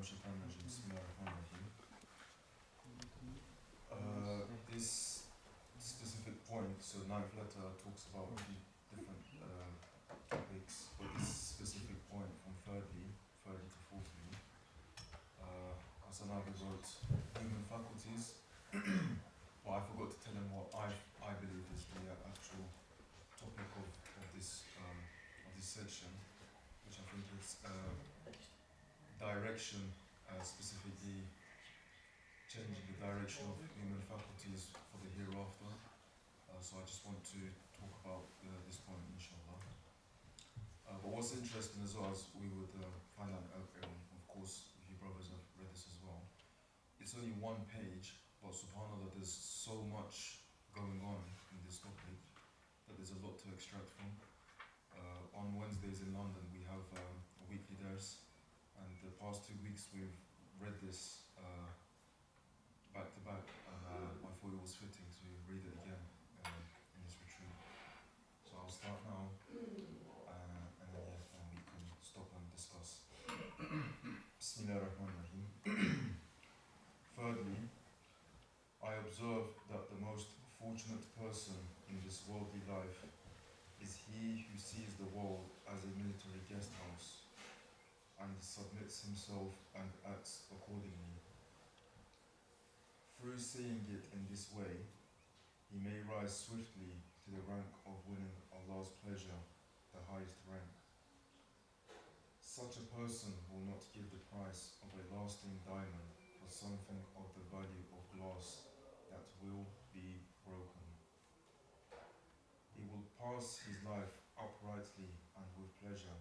shaitanir rajim. Bismillahirrahmanirrahim. This specific point, so ninth letter talks about a few different topics, but this specific point from thirdly to fourthly, Hasanabi wrote human faculties. Well, I forgot to tell him what I believe is the actual topic of this section, which I think is direction, specifically changing the direction of human faculties for the hereafter. So I just want to talk about this point, inshallah. But what's interesting as well, as we would find out, of course, if you brothers have read this as well, it's only one page, but subhanAllah, there's so much going on in this topic that there's a lot to extract from. On Wednesdays in London, we have a weekly dars, and the past 2 weeks we've read this back to back, and I thought it was fitting to read it again in this retreat. So I'll start now, and then we can stop and discuss. Bismillahirrahmanirrahim. Thirdly, I observe that the most fortunate person in this worldly life is he who sees the world as a military guest house and submits himself and acts accordingly. Through seeing it in this way, he may rise swiftly to the rank of winning Allah's pleasure, the highest rank. Such a person will not give the price of a lasting diamond for something of the value of glass that will be broken. He will pass his life uprightly and with pleasure.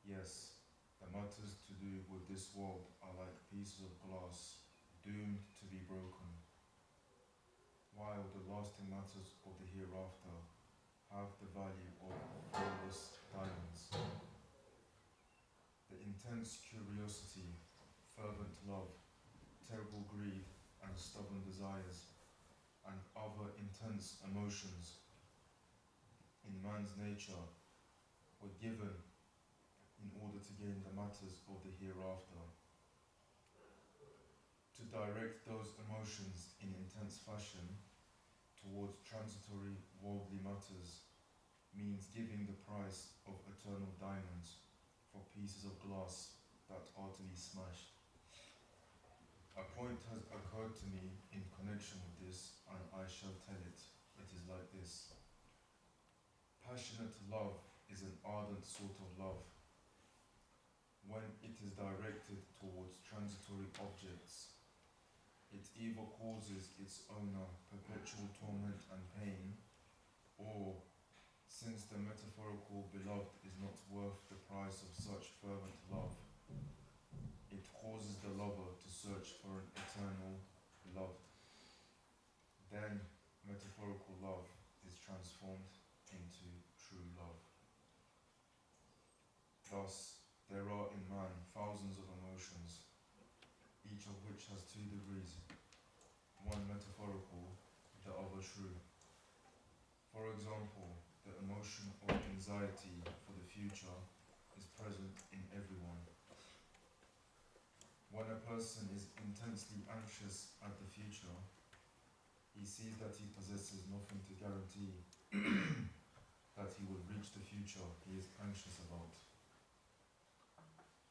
Yes, the matters to do with this world are like pieces of glass doomed to be broken, while the lasting matters of the hereafter have the value of flawless diamonds. The intense curiosity, fervent love, terrible greed, and stubborn desires, and other intense emotions in man's nature were given in order to gain the matters of the hereafter. To direct those emotions in intense fashion towards transitory worldly matters means giving the price of eternal diamonds for pieces of glass that are to be smashed. A point has occurred to me in connection with this, and I shall tell it. It is like this. Passionate love is an ardent sort of love. When it is directed towards transitory objects, it either causes its owner perpetual torment and pain, or, since the metaphorical beloved is not worth the price of such fervent love, it causes the lover to search for an eternal beloved. Then metaphorical love is transformed into true love. Thus, there are in man thousands of emotions, each of which has 2 degrees, one metaphorical, the other true. For example, the emotion of anxiety for the future is present in everyone. When a person is intensely anxious at the future, he sees that he possesses nothing to guarantee that he will reach the future he is anxious about.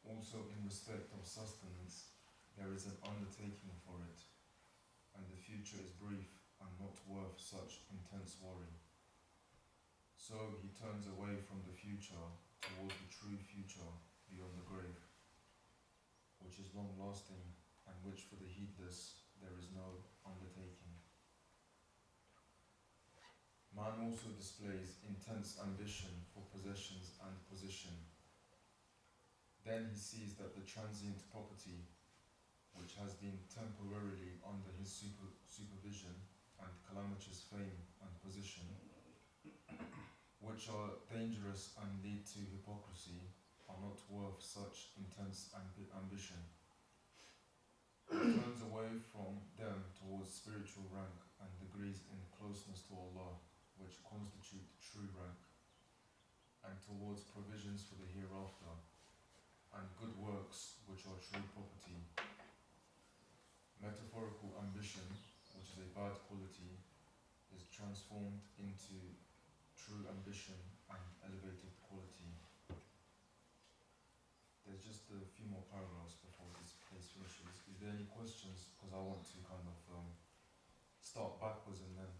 Also, in respect of sustenance, there is an undertaking for it, and the future is brief and not worth such intense worry. So he turns away from the future towards the true future beyond the grave, which is long-lasting and which for the heedless there is no undertaking. Man also displays intense ambition for possessions and position. Then he sees that the transient property, which has been temporarily under his supervision, and calamitous fame and position, which are dangerous and lead to hypocrisy, are not worth such intense ambition. He turns away from them towards spiritual rank and degrees in closeness to Allah, which constitute true rank, and towards provisions for the hereafter, and good works which are true metaphorical ambition, which is a bad quality, is transformed into true ambition and elevated quality. There's just a few more paragraphs before this place finishes. Is there any questions? Because I want to kind of start backwards and then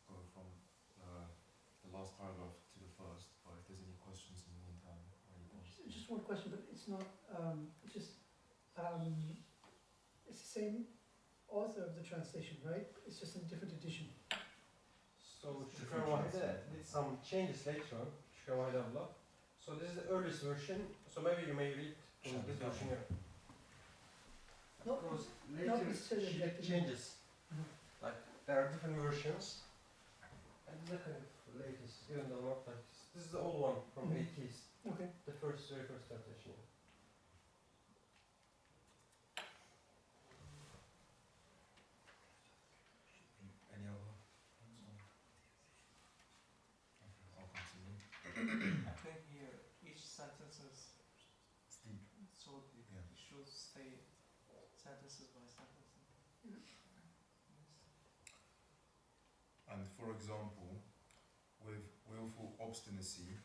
go from the last paragraph to the first. But if there's any questions in the meantime, just one question, but it's not. It's just. It's the same author of the translation, right? It's just a different edition. So Şükran Vahide did some changes later on. Şükran Vahide abla. So this is the earliest version. So maybe you may read from this version here. Because later she did changes. Like there are different versions. And this is the kind of latest, even though not like this is the old one from 80s. Okay. The very first translation. any other? I'll continue. I think here each sentence is Steep. so Yeah. it should stay sentences by sentence. And for example, with willful obstinacy,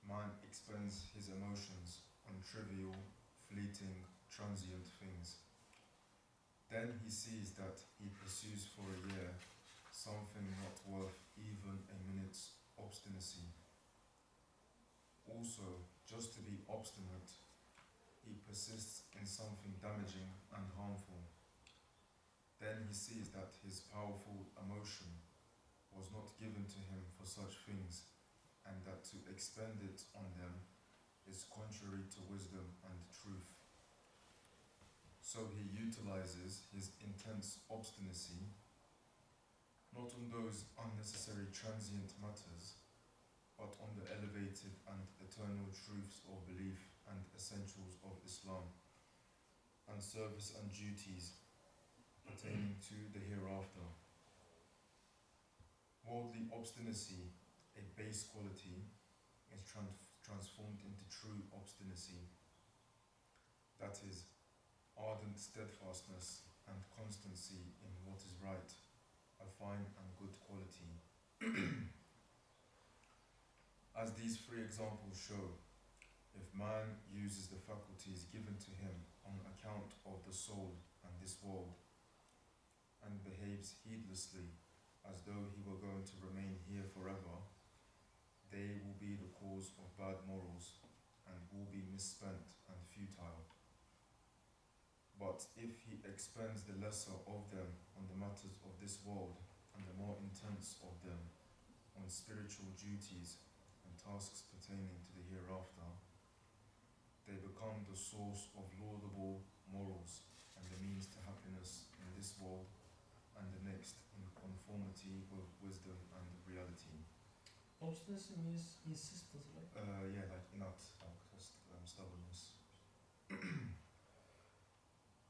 man expends his emotions on trivial, fleeting, transient things. Then he sees that he pursues for a year something not worth even a minute's obstinacy. Also, just to be obstinate, he persists in something damaging and harmful. Then he sees that his powerful emotion was not given to him for such things, and that to expend it on them is contrary to wisdom and truth. So he utilizes his intense obstinacy not on those unnecessary transient matters, but on the elevated and eternal truths of belief and essentials of Islam, and service and duties pertaining to the hereafter. Worldly obstinacy, a base quality, is transformed into true obstinacy. That is, ardent steadfastness and constancy in what is right, a fine and good quality. As these three examples show, if man uses the faculties given to him on account of the soul and this world, and behaves heedlessly as though he were going to remain here forever, they will be the cause of bad morals and will be misspent and futile. But if he expends the lesser of them on the matters of this world and the more intense of them on spiritual duties and tasks pertaining to the hereafter, they become the source of laudable morals and the means to happiness in this world and the next in conformity with wisdom and reality. Obstinacy means insistence, right? Yeah, like not just stubbornness.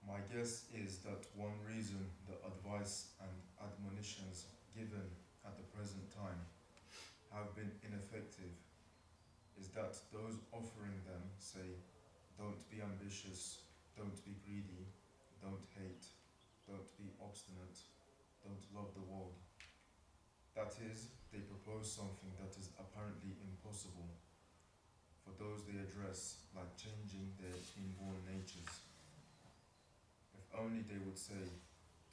My guess is that one reason the advice and admonitions given at the present time have been ineffective is that those offering them say, don't be ambitious, don't be greedy, don't hate, don't be obstinate, don't love the world. That is, they propose something that is apparently impossible for those they address, like changing their inborn natures. If only they would say,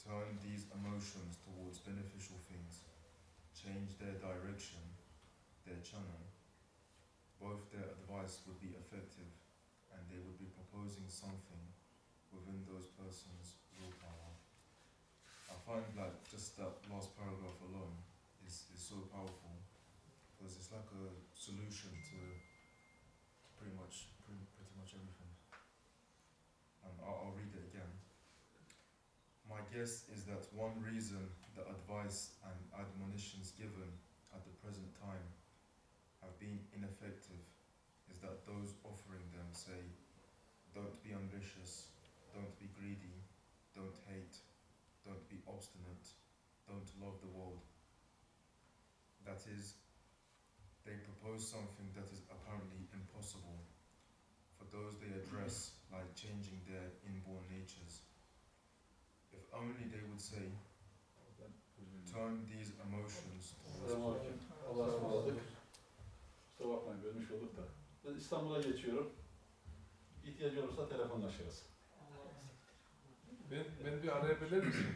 turn these emotions towards beneficial things, change their direction, their channel, both their advice would be effective and they would be proposing something within those persons' willpower. I find like just that last paragraph alone is so powerful because it's like a solution to pretty much everything. I'll read it again. My guess is that one reason the advice and admonitions given at the present time have been ineffective is that those offering them say, don't be ambitious, don't be greedy, don't hate, don't be obstinate, don't love the world. That is, they propose something that is apparently impossible for those they address, like changing their inborn natures. If only turn these emotions towards Selamünaleyküm. Allah'a ısmarladık. Kusura bakmayın bölmüş olduk da. Ben İstanbul'a geçiyorum. İhtiyacı olursa telefonlaşırız. Ben bir arayabilir miyim?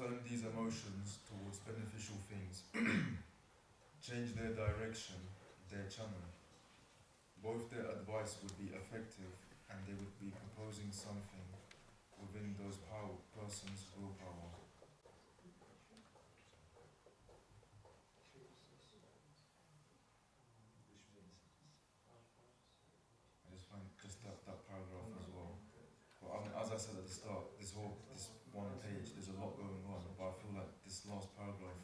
turn these emotions towards beneficial things, change their direction, their channel. Both their advice would be effective and they would be proposing something within those person's willpower. I just find just that paragraph as well. But I mean, as I said at the start, this one page, there's a lot going on, but I feel like this last paragraph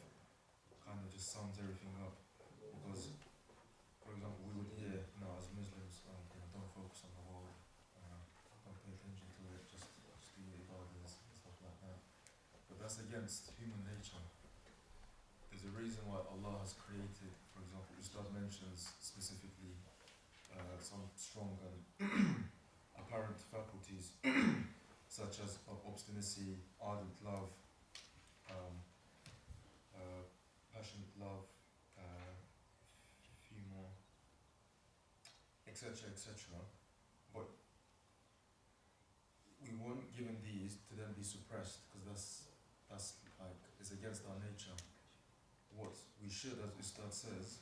kind of just sums everything up. Because, for example, we would hear, as Muslims, don't focus on the world, don't pay attention to it, just do your ibadahs and stuff like that. But that's against human nature. There's a reason why Allah has created, for example, Ustad mentions specifically some strong and apparent faculties such as obstinacy, ardent love, passionate love, few more, etc., etc. But we weren't given these to then be suppressed, because that's like, it's against our nature. What we should, as Ustad says,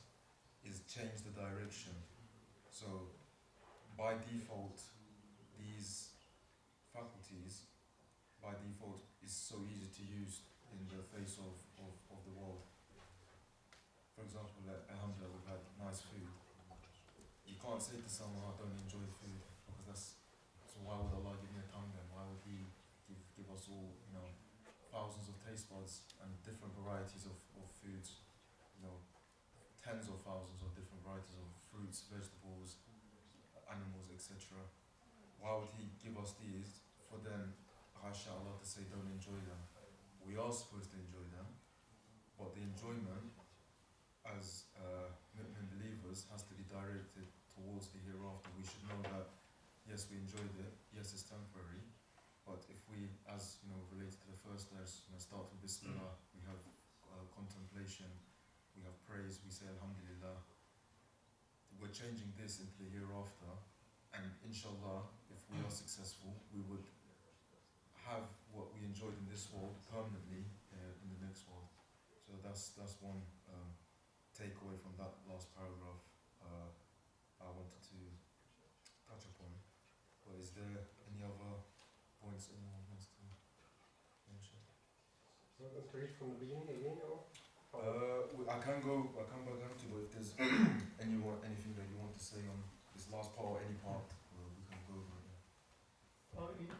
is change the direction. So by default, these faculties by default is so easy to use in the face of the world. For example, alhamdulillah, we've had nice food. You can't say to someone, I don't enjoy food, because so why would Allah give me a tongue then? Why would He give us all, thousands of taste buds and different varieties of foods, tens of thousands of different varieties of fruits, vegetables, animals, etc. Why would He give us these for then, Allah, to say don't enjoy them? We are supposed to enjoy them, but the enjoyment as Muslim believers has to be directed towards the hereafter. We should know that yes, we enjoyed it, yes, it's temporary, but if we, as related to the first verse, start with Bismillah, we have contemplation, we have praise, we say Alhamdulillah, we're changing this into the hereafter, and inshallah, if we are successful, we would have what we enjoyed in this world permanently in the next world. So that's one takeaway from that last paragraph I wanted to touch upon. But is there any other points anyone wants to mention? So I'm going to read from the beginning again, or? I can go back to, but if there's anything that you want to say on this last part or any part, we can go over it.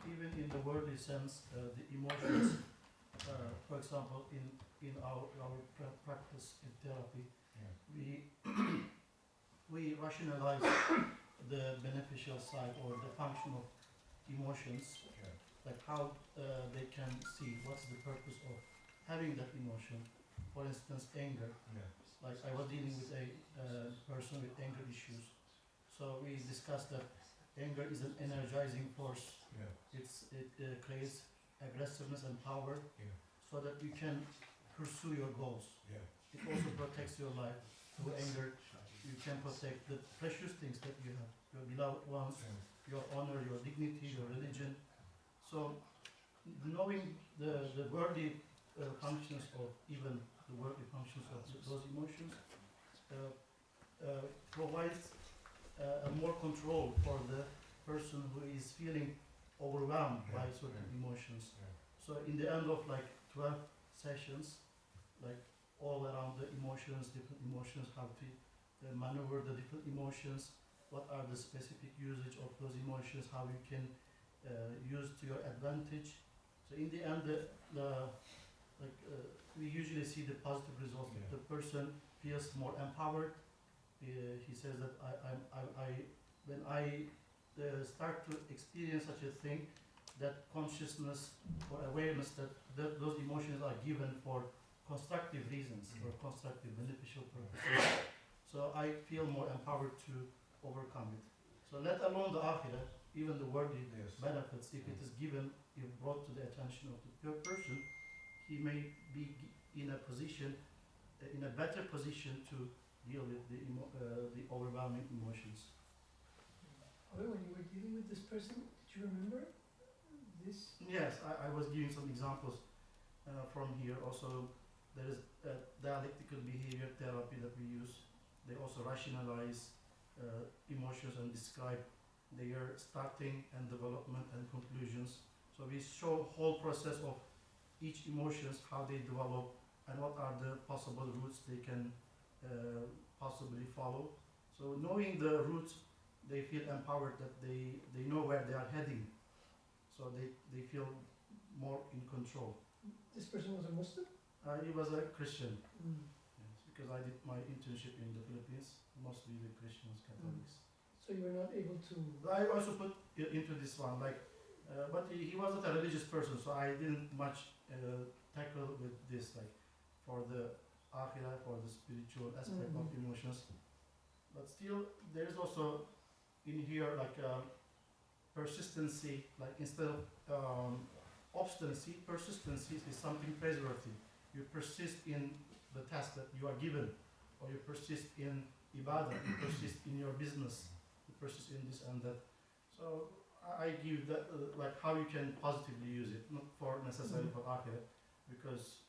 Even in the worldly sense, the emotions, for example, in our practice in therapy, we rationalize the beneficial side or the function of emotions, like how they can see what's the purpose of having that emotion. For instance, anger. Like I was dealing with a person with anger issues, so we discussed that anger is an energizing force. It creates aggressiveness and power, so that you can pursue your goals. It also protects your life. Through anger, you can protect the precious things that you have, your beloved ones, your honor, your dignity, your religion. So, knowing the worldly functions of even the worldly functions of those emotions provides more control for the person who is feeling overwhelmed by certain emotions. So in the end of like 12 sessions, like all around the emotions, different emotions, how to maneuver the different emotions, what are the specific usage of those emotions, how you can use to your advantage. So in the end, we usually see the positive results. The person feels more empowered. He says that when I start to experience such a thing, that consciousness or awareness that those emotions are given for constructive reasons, for constructive beneficial purposes. So I feel more empowered to overcome it. So let alone the akhirah, even the worldly Yes. benefits, if it is given, if brought to the attention of the person, he may be in a position, in a better position to deal with the overwhelming emotions. However, when you were dealing with this person, did you remember this? Yes, I was giving some examples from here. Also, there is dialectical behavior therapy that we use. They also rationalize emotions and describe their starting and development and conclusions. So we show whole process of each emotions, how they develop, and what are the possible routes they can possibly follow. So knowing the routes, they feel empowered that they know where they are heading. So they feel more in control. This person was a Muslim? He was a Christian. Mm. Yes, because I did my internship in the Philippines, mostly with Christians, Catholics. So you were not able to. I also put into this one, like, but he wasn't a religious person, so I didn't much tackle with this, like, for the akhirah, for the spiritual aspect of emotions. But still, there is also in here like persistency, like instead of obstinacy, persistency is something praiseworthy. You persist in the task that you are given, or you persist in ibadah, you persist in your business, you persist in this and that. So I give that like how you can positively use it, not for necessarily for akhirah, because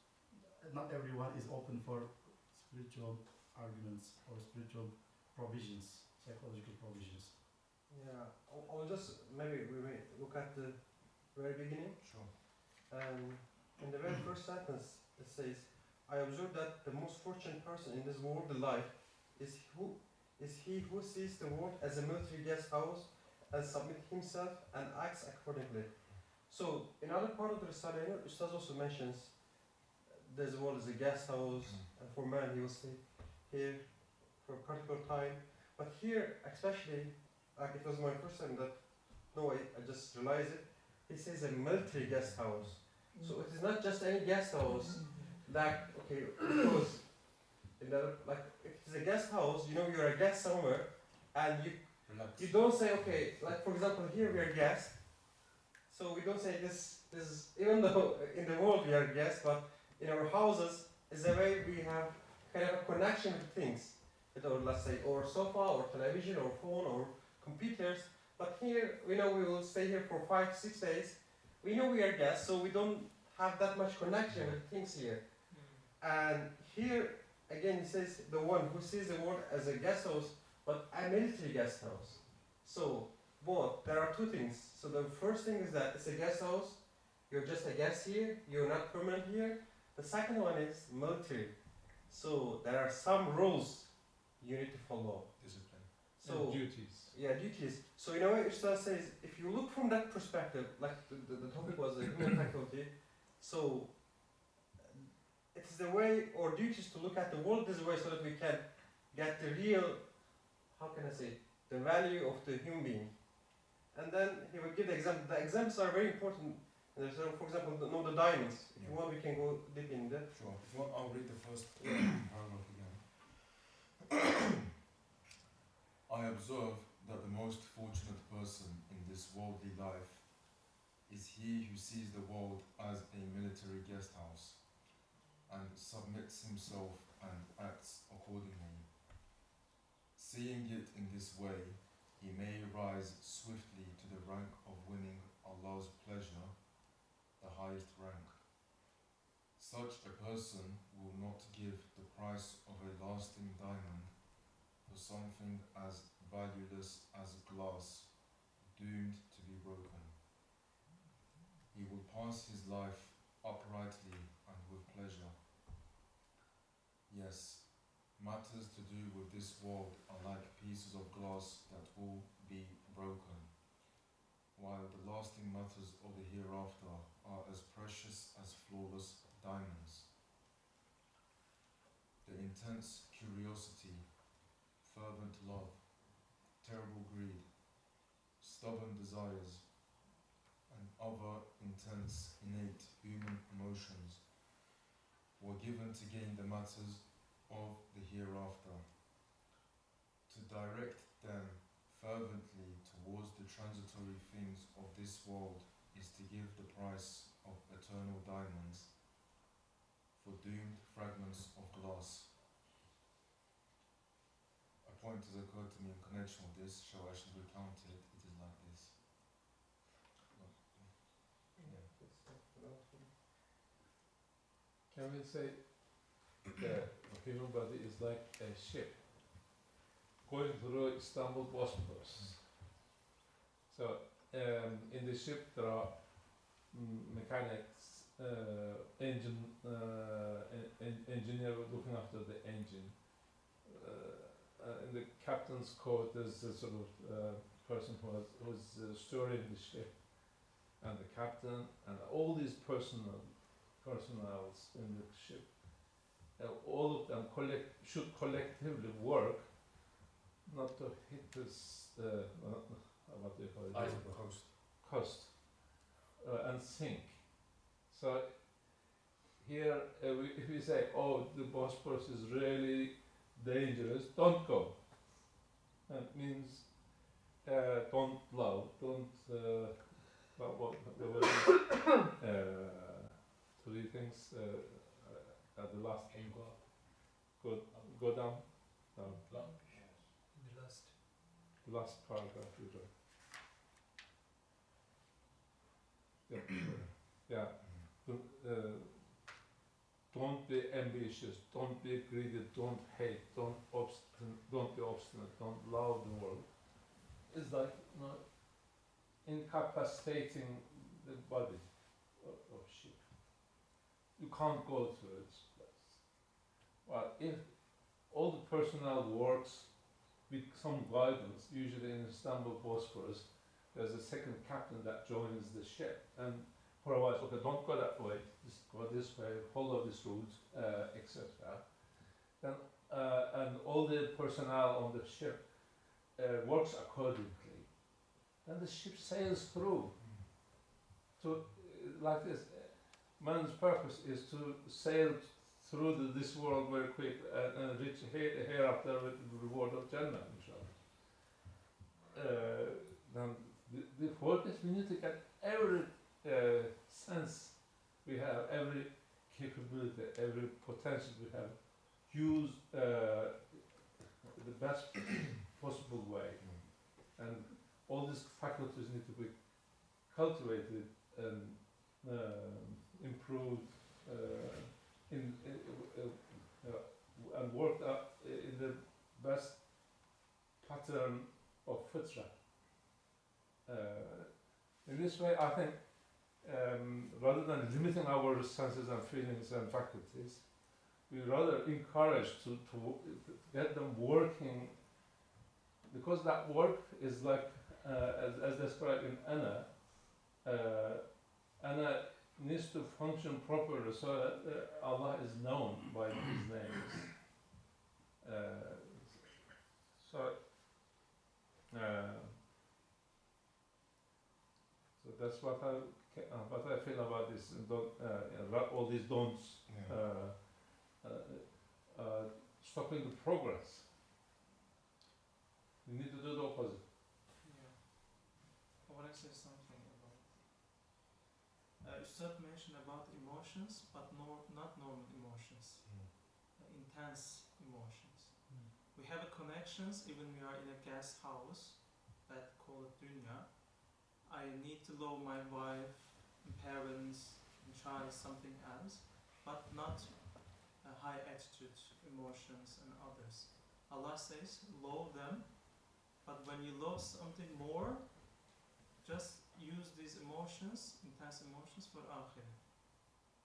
not everyone is open for spiritual arguments or spiritual provisions, psychological provisions. Yeah, I'll just maybe we may look at the very beginning. Sure. In the very first sentence, it says, "I observe that the most fortunate person in this worldly life is he who sees the world as a military guest house and submits himself and acts accordingly." So, in other part of the Risale, Ustaz also mentions this world is a guest house, and for man he will stay here for a particular time. But here, especially, like it was my first time that, no, I just realized it. It says a military guest house. So it is not just any guest house. Like, okay, because in the, like, if it is a guest house, you know you're a guest somewhere, and Relax. you don't say, okay, like for example, here we are guests. So we don't say this, even though in the world we are guests, but in our houses is a way we have kind of a connection with things. With our, let's say, or sofa, or television, or phone, or computers. But here, we know we will stay here for 5-6 days. We know we are guests, so we don't have that much connection with things here. And here, again, it says the one who sees the world as a guest house, but a military guest house. So, both, there are two things. So the first thing is that it's a guest house, you're just a guest here, you're not permanent here. The second one is military. So there are some rules you need to follow. Discipline. So, And duties. yeah, duties. So in a way, Ustaz says, if you look from that perspective, like the topic was the human faculty, so it is the way, or duties to look at the world this way so that we can get the real, how can I say, the value of the human being. And then he will give the example. The examples are very important. So for example, the diamonds. If you want, we can go deep in that. Sure. If you want, I'll read the first paragraph again. I observe that the most fortunate person in this worldly life is he who sees the world as a military guest house and submits himself and acts accordingly. Seeing it in this way, he may rise swiftly to the rank of winning Allah's pleasure, the highest rank. Such a person will not give the price of a lasting diamond for something as valueless as glass, doomed to be broken. He will pass his life uprightly and with pleasure. Yes, matters to do with this world are like pieces of glass that will be broken, while the lasting matters of the hereafter are as precious as flawless diamonds. The intense curiosity, fervent love, terrible greed, stubborn desires, and other intense, innate human emotions were given to gain the matters of the hereafter. To direct them fervently towards the transitory things of this world is to give the price of eternal diamonds for doomed fragments of glass. A point has occurred to me in connection with this, so I should recount it. It is like this. Can we say the human body is like a ship going through Istanbul Bosphorus? So in the ship there are mechanics, engineer looking after the engine. In the captain's coat there's a sort of person who's steering the ship, and the captain and all these personals in the ship. All of them should collectively work not to hit this what do you call it? Coast and sink. So here if we say, oh, the Bosphorus is really dangerous, don't go. That means don't love, don't three things at the last go down the last paragraph you read. Yeah. Don't be ambitious, don't be greedy, don't hate, don't be obstinate, don't love the world. It's like, you know, incapacitating the body of ship. You can't go to its place. Well, if all the personnel works with some guidance, usually in Istanbul Bosphorus, there's a second captain that joins the ship and provides, okay, don't go that way, just go this way, follow this route, etc. Then, and all the personnel on the ship works accordingly. Then the ship sails through. So, like this, man's purpose is to sail through this world very quick and reach hereafter with the reward of Jannah, inshallah. Then the focus, we need to get every sense we have, every capability, every potential we have, use the best possible way. And all these faculties need to be cultivated and improved and worked up in the best pattern of fitra. In this way, I think, rather than limiting our senses and feelings and faculties, we rather encourage to get them working, because that work is like, as described in Anna, Anna needs to function properly so that Allah is known by His names. So that's what I feel about this. All these don'ts stopping the progress. We need to do the opposite. Yeah. I want to say something about. Ustad mentioned about emotions, but not normal emotions. Intense emotions. We have a connections even we are in a guest house that call it dunya. I need to love my wife, and parents, and child, something else, but not a high attitude, emotions, and others. Allah says, love them, but when you love something more, just use these emotions, intense emotions, for akhirah.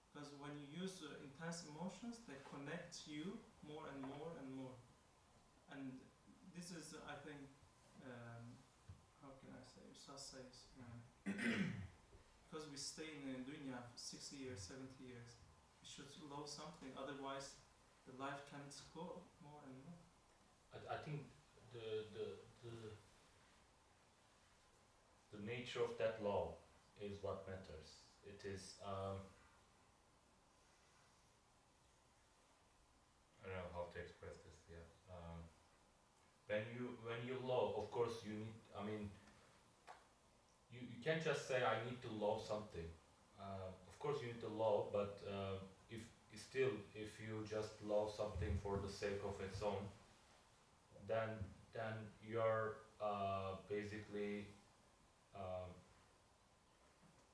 Because when you use intense emotions, they connect you more and more and more. And this is, I think, how can I say, Ustaz says, because we stay in dunya for 60 years, 70 years, we should love something, otherwise the life can't go more and more. I think the nature of that law is what matters. It is I don't know how to express this. Yeah, when you love, of course you need. I mean, you can't just say I need to love something. Of course you need to love, but if you just love something for the sake of its own, then you're basically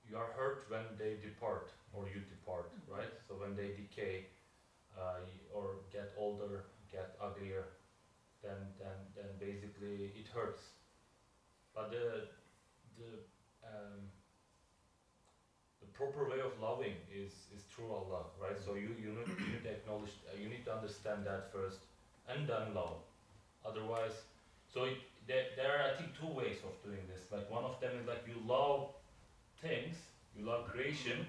you are hurt when they depart or you depart, right? So when they decay or get older, get uglier, then basically it hurts. But the proper way of loving is through Allah, right? So you need to acknowledge, you need to understand that first, and then love. Otherwise, so there are I think two ways of doing this. Like one of them is like you love things, you love creation,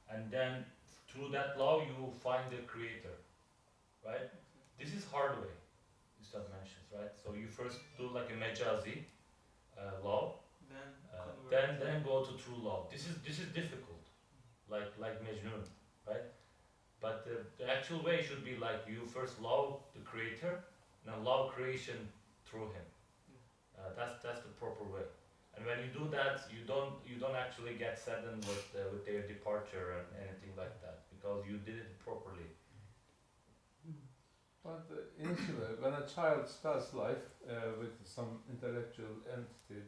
and then through that love you find the creator, right? This is hard way, Ustad mentions, right? So you first do like a majazi love, then go to true love. This is difficult, like Mejnun, right? But the actual way should be like you first love the creator, and then love creation through him. That's the proper way. And when you do that, you don't actually get saddened with their departure and anything like that, because you did it properly. But initially, when a child starts life with some intellectual entity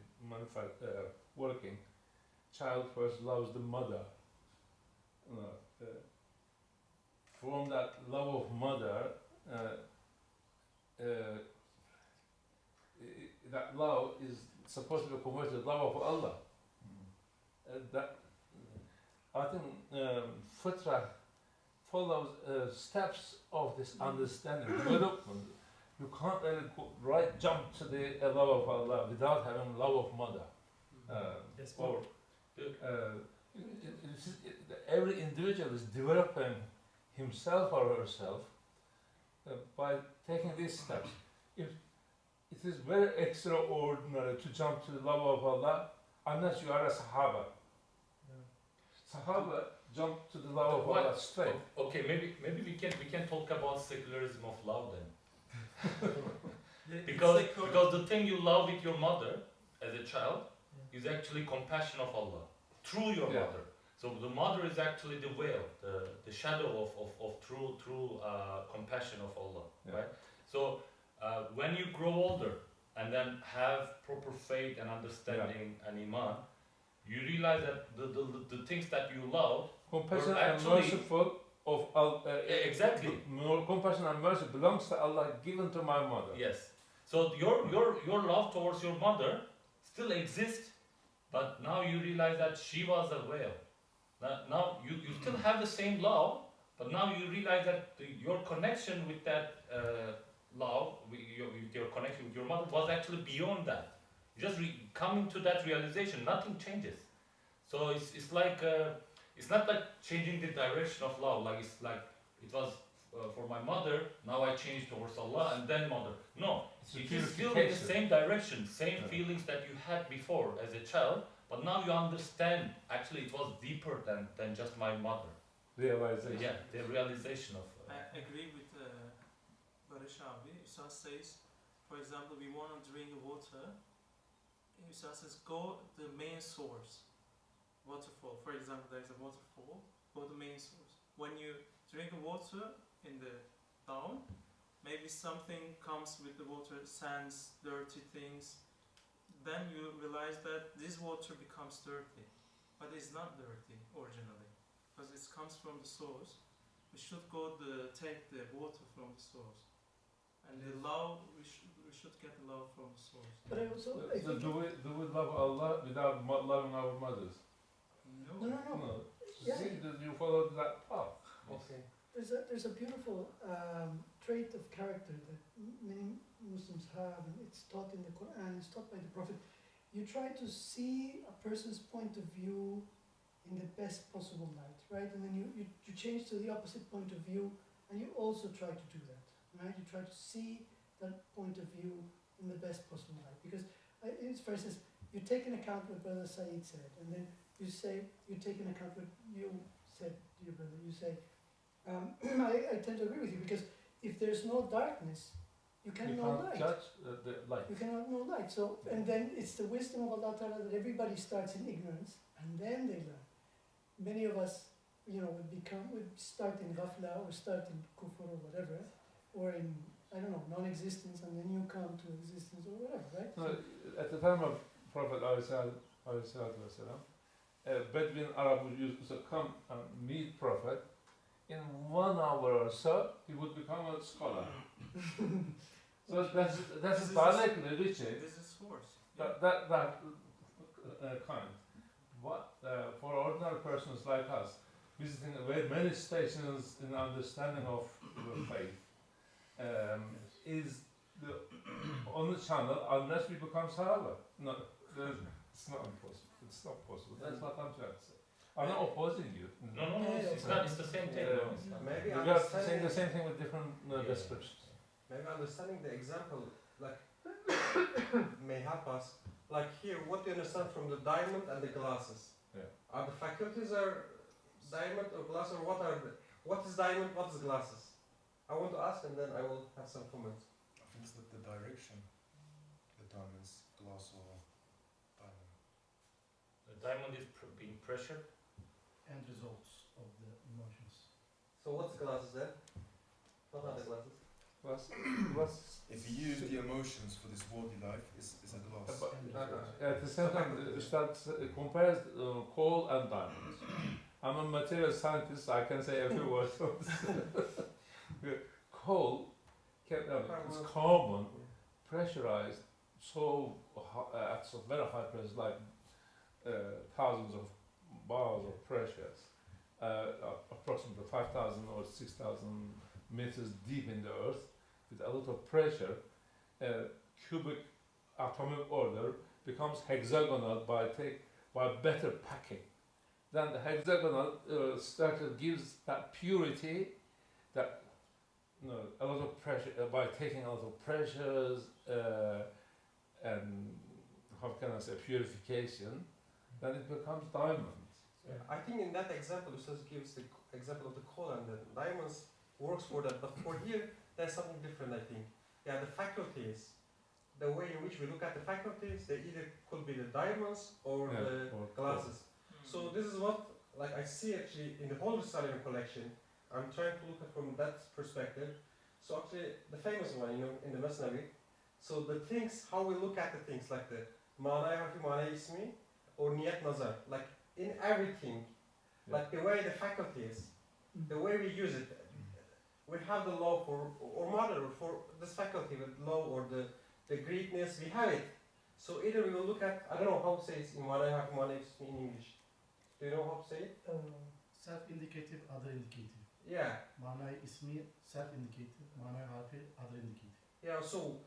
working, child first loves the mother. From that love of mother, that love is supposed to be converted to love of Allah. That I think Fitra follows steps of this understanding, development. You can't really jump to the love of Allah without having love of mother. Every individual is developing himself or herself by taking these steps. It is very extraordinary to jump to the love of Allah unless you are a Sahaba. Sahaba jump to the love of Allah straight. Okay, maybe we can talk about secularism of love then. because the thing you love with your mother as a child is actually compassion of Allah through your mother. So the mother is actually the veil, the shadow of true compassion of Allah, right? So when you grow older and then have proper faith and understanding and iman, you realize that the things that you love, compassion and merciful of Allah. Exactly. More compassion and mercy belongs to Allah, given to my mother. Yes. So your love towards your mother still exists, but now you realize that she was a veil. Now you still have the same love, but now you realize that your connection with that love, with your connection with your mother, was actually beyond that. Just coming to that realization, nothing changes. So it's like it's not like changing the direction of love. Like it's like it was for my mother. Now I change towards Allah and then mother. No, it is still in the same direction, same feelings that you had before as a child. But now you understand. Actually, it was deeper than just my mother. Realization. Yeah, the realization of. I agree with Barış abi. Üstad says, for example, we want to drink water. Üstad says, go to the main source, waterfall. For example, there is a waterfall. Go to the main source. When you drink water in the town, maybe something comes with the water, sands, dirty things. Then you realize that this water becomes dirty, but it's not dirty originally, because it comes from the source. We should take the water from the source, and the love we should get the love from the source. But I also So do we love Allah without loving our mothers? No. No. Yeah. See, you follow that path. Okay. There's a beautiful trait of character that many Muslims have, and it's taught in the Quran, it's taught by the Prophet. You try to see a person's point of view in the best possible light, right? And then you change to the opposite point of view, and you also try to do that, right? You try to see that point of view in the best possible light. Because, for instance, you take into account what Brother Saeed said, and then you take into account what you said, dear brother. You say, I tend to agree with you, because if there's no darkness, You You can know can't light. judge the light. You cannot know light. So, and then it's the wisdom of Allah Ta'ala that everybody starts in ignorance and then they learn. Many of us, would start in ghafla or start in kufr or whatever, or in, I don't know, non-existence, and then you come to existence or whatever, right? No, at the time of Prophet ﷺ, a Bedouin Arab would used to come and meet Prophet. In 1 hour or so, he would become a scholar. So that's directly reaching This is force. that kind. What for ordinary persons like us, visiting very many stations in understanding of the faith, is the only channel unless we become Sahaba. No, it's not impossible. It's not possible. That's what I'm trying to say. I'm not opposing you. No, it's not. It's the same thing. Yeah. It's not. Maybe We are saying understanding, the same thing with different Yeah. descriptions. maybe understanding the example, like, may help us. Like here, what do you understand from the diamond and the glasses? Yeah. Are the faculties are diamond or glass, or what is diamond, what is glasses? I want to ask and then I will have some comments. I think it's the direction, the diamond's glass or diamond. The diamond is being pressured. And results of the emotions. So what's glasses then? What are the glasses? If you use the emotions for this worldly life, it's a glass. At the same time, Ustad compares coal and diamonds. I'm a material scientist, I can say a few words on this. Coal, it's carbon, pressurized so at so very high pressure, like thousands of bars of pressures, approximately 5,000 or 6,000 meters deep in the earth, with a lot of pressure, cubic atomic order becomes hexagonal by better packing. Then the hexagonal structure gives that purity, that a lot of pressure by taking a lot of pressures and how can I say purification, then it becomes diamond. I think in that example, Ustaz gives the example of the coal and the diamonds works for that, but for here, there's something different, I think. Yeah, the faculties, the way in which we look at the faculties, they either could be the diamonds or the or glasses. So this is what, like, I see actually in the whole Salim collection. I'm trying to look at from that perspective. So actually, the famous one, in the Masnavi. So the things, how we look at the things, like the Ma'nai Harfi Ma'nai Ismi or Niyat Nazar, like in everything, like the way the faculties, the way we use it. We have the law or model for this faculty with law or the greatness, we have it. So either we will look at, I don't know how to say it in Ma'nai Harfi Ma'nai Ismi in English. Do you know how to say it? Self-indicative, other indicative. Yeah. Manay ismi, self-indicative. Manay harfi, other indicative. Yeah, so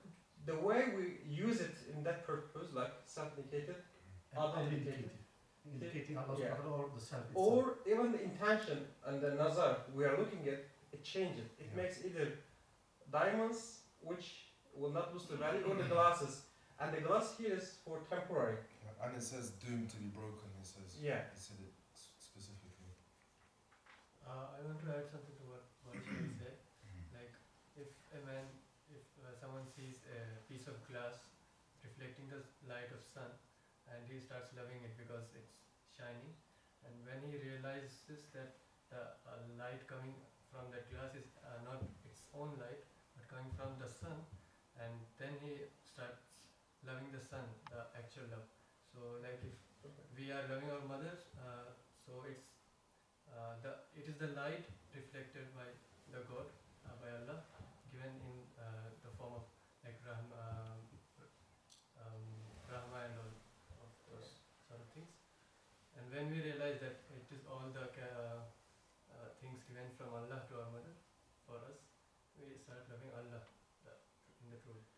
the way we use it in that purpose, like self-indicated, And other other indicative. indicating Allah's Yeah. other or the self itself. Or even the intention and the nazar we are looking at, it changes. It Yeah. makes either diamonds, which will not lose the value, or the glasses. And the glass here is for temporary. Yeah, and it says doomed to be broken. It says. Yeah. It said it specifically. I want to add something to what you said. Like, if someone sees a piece of glass reflecting the light of sun, and he starts loving it because it's shiny, and when he realizes that the light coming from that glass is not its own light, but coming from the sun, and then he starts loving the sun, the actual love. So, like, if we are loving our mothers, so it is the light reflected by the God, by Allah, given in the form of like Rahma and all of those sort of things. And when we realize that it is all the things given from Allah to our mother for us, we start loving Allah in the truth.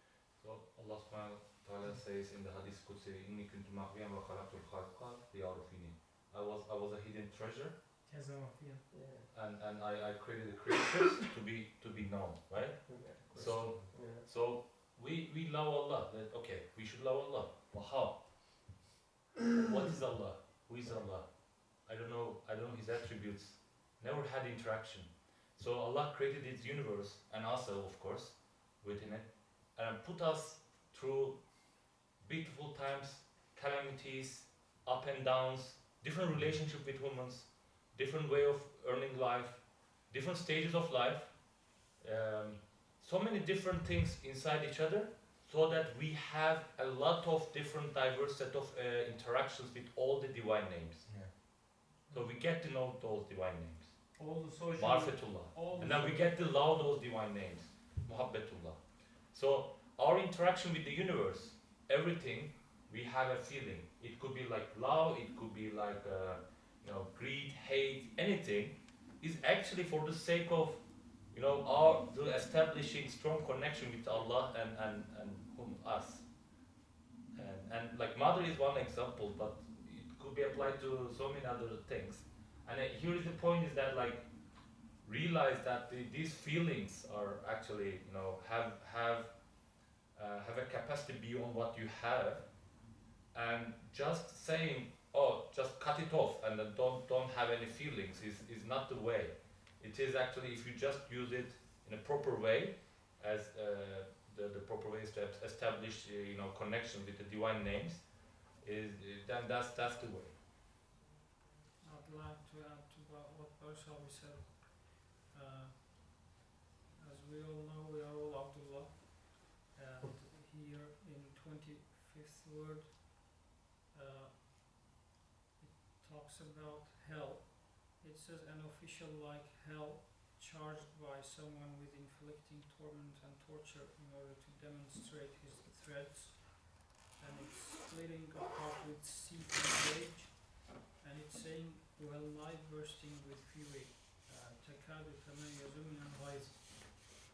So Allah subhanahu wa ta'ala says in the Hadith Qudsi, Inni kuntu maghfiyan wa khalaqtul khalqa liya'rufini. I was a hidden treasure, and I created the creatures to be known, right? So we love Allah. That, okay, we should love Allah. But how? What is Allah? Who is Allah? I don't know His attributes. Never had interaction. So Allah created His universe and us, of course, within it. and put us through beautiful times, calamities, up and downs, different relationship with humans, different way of earning life, different stages of life, so many different things inside each other, so that we have a lot of different diverse set of interactions with all the divine names. Yeah. So we get to know those divine names. All the social. Marfetullah. All And the then we get to love those divine names. Muhabbetullah. So our interaction with the universe, everything, we have a feeling. It could be like love, it could be like greed, hate, anything, is actually for the sake of our establishing strong connection with Allah and us. And like mother is one example, but it could be applied to so many other things. And here is the point: is that like realize that these feelings are actually have a capacity beyond what you have, and just saying, oh, just cut it off and then don't have any feelings is not the way. It is actually, if you just use it in a proper way, as the proper way is to establish connection with the divine names, then that's the way. I'd like to add to what Barshal said. As we all know, we are all Abdullah, and here in 25th word, it talks about hell. It says an official like hell, charged by someone with inflicting torment and torture in order to demonstrate his threats, and it's splitting apart with seething rage, and it's saying, well nigh bursting with fury, takadu tamayazu min al-ghayz.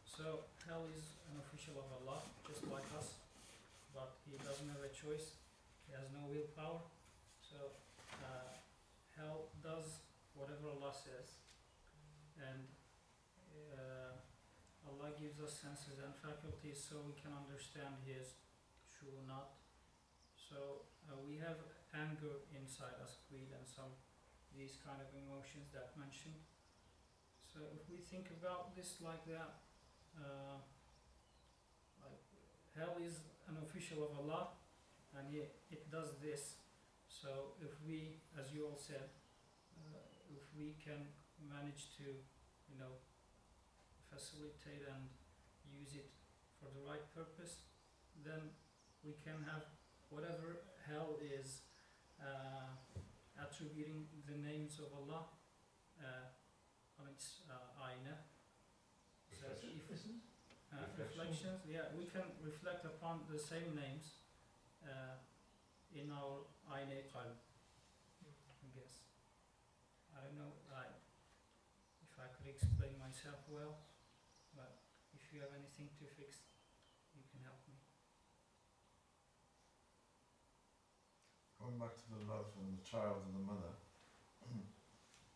So hell is an official of Allah, just like us, but he doesn't have a choice, he has no willpower, so hell does whatever Allah says, and Allah gives us senses and faculties so we can understand His not. So we have anger inside us, greed, and these kind of emotions that mentioned. So if we think about this like that, like hell is an official of Allah, and it does this. So if we, as you all said, if we can manage to, facilitate and use it for the right purpose, then we can have whatever hell is attributing the names of Allah on its ayna. So if reflections, yeah, we can reflect upon the same names in our ayna qalb, I guess. I don't know if I could explain myself well, but if you have anything to fix, you can help me. Going back to the love and the child and the mother,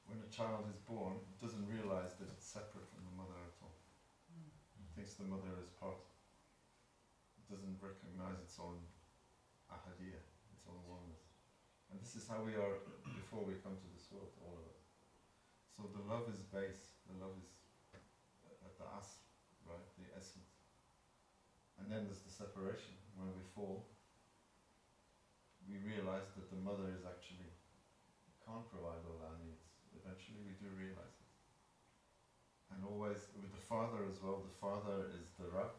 when a child is born, it doesn't realise that it's separate from the mother at all. It thinks the mother is part. It doesn't recognise its own ahadiyah, its own oneness. And this is how we are before we come to this world, all of us. So the love is base, the love is at the asl, right, the essence. And then there's the separation. When we fall, we realise that the mother is actually can't provide all our needs. Eventually we do realise it. And always with the father as well, the father is the Rabb,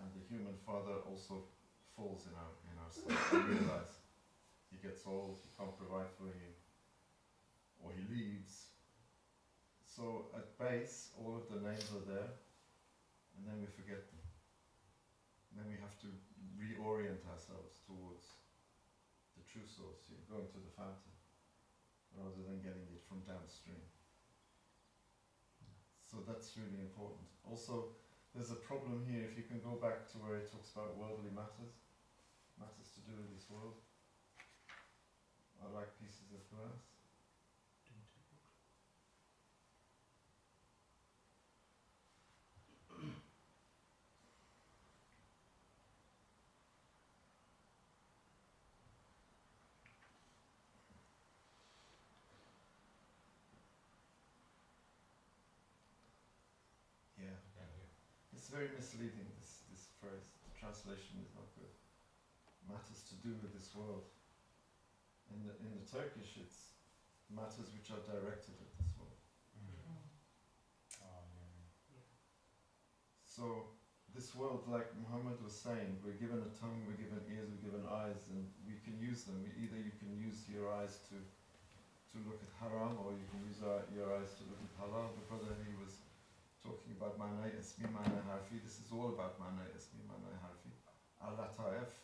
and the human father also falls in our state. We realise he gets old, he can't provide for you, or he leaves. So at base, all of the names are there, and then we forget them. And then we have to reorient ourselves towards the true source, going to the fountain, rather than getting it from downstream. So that's really important. Also, there's a problem here, if you can go back to where it talks about worldly matters to do with this world. I like pieces of glass. Yeah, it's very misleading, this phrase. The translation is not good. Matters to do with this world. In the Turkish, it's matters which are directed at this world. Oh, So this world, like Muhammad was saying, we're given a tongue, we're given ears, we're given eyes, and we can use them. Either you can use your eyes to look at haram, or you can use your eyes to look at halal. The brother, he was talking about Manay Ismi, Manay Harfi. This is all about Manay Ismi, Manay Harfi. Al-Lata'if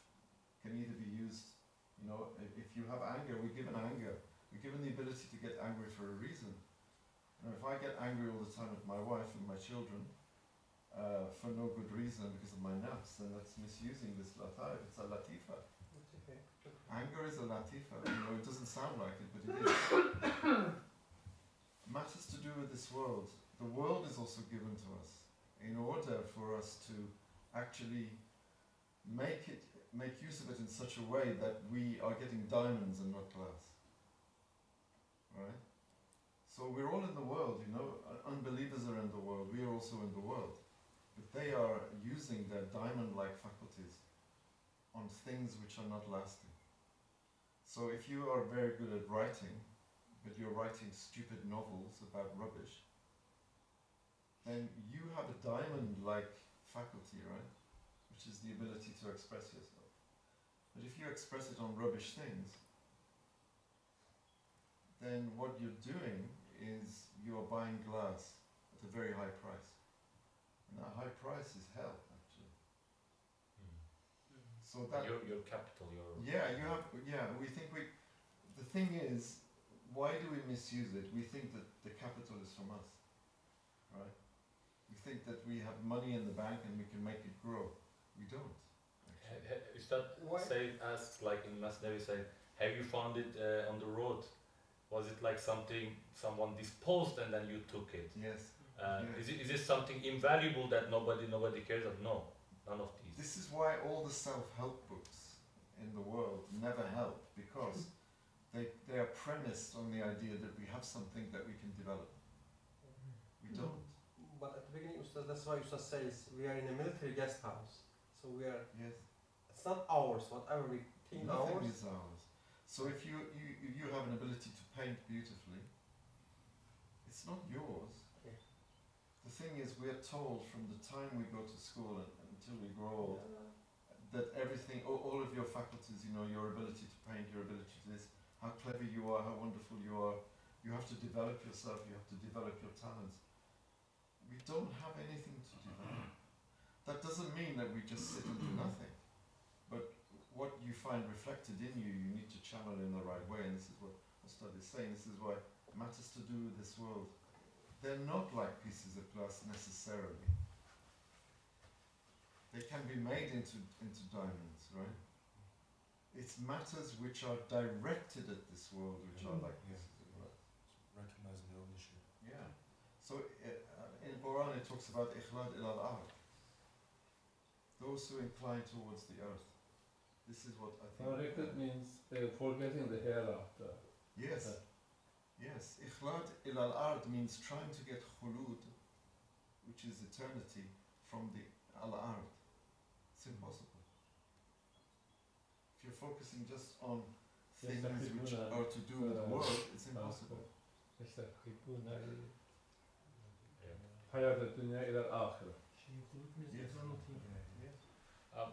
can either be used, you know, if you have anger, we're given anger. We're given the ability to get angry for a reason. You know, if I get angry all the time with my wife and my children, for no good reason because of my nafs, then that's misusing this Lata'if. It's a latifa. Anger is a latifa. You know, it doesn't sound like it, but it is. Matters to do with this world. The world is also given to us in order for us to actually make use of it in such a way that we are getting diamonds and not glass. Right? So we're all in the world, you know. Unbelievers are in the world. We are also in the world. But they are using their diamond-like faculties on things which are not lasting. So if you are very good at writing, but you're writing stupid novels about rubbish, then you have a diamond-like faculty, right? Which is the ability to express yourself. But if you express it on rubbish things, then what you're doing is you're buying glass at a very high price. And that high price is hell, actually. So that Your capital, we think the thing is, why do we misuse it? We think that the capital is from us, right? We think that we have money in the bank and we can make it grow. We don't. Is that say asked like in Masnavi say, have you found it on the road? Was it like something someone disposed and then you took it? Yes. Is it something invaluable that nobody cares of? No, none of these. This is why all the self-help books in the world never help, because they are premised on the idea that we have something that we can develop. We don't. But at the beginning, Ustaz, that's why Ustaz says we are in a military guest house. So we are. Yes. It's not ours. Whatever we think Nothing ours. is ours. So if you have an ability to paint beautifully, it's not yours. Yeah. The thing is, we are told from the time we go to school until we grow old that everything, all of your faculties, you know, your ability to paint, your ability to this, how clever you are, how wonderful you are, you have to develop yourself, you have to develop your talents. We don't have anything to develop. That doesn't mean that we just sit and do nothing. But what you find reflected in you, you need to channel in the right way, and this is what Ustad is saying. This is why matters to do with this world, they're not like pieces of glass necessarily. They can be made into diamonds, right? It's matters which are directed at this world, which are like pieces of glass. Recognizing the ownership. Yeah. So in Quran it talks about ikhlad ila al-ard. Those who incline towards the earth. This is what I think. Tariqat means forgetting the hereafter. Yes. Yes. Ikhlad ila al-ard means trying to get khulud, which is eternity, from the al-ard. It's impossible. If you're focusing just on things which are to do with the world, it's impossible. يستحقون حياة الدنيا إلى الآخرة.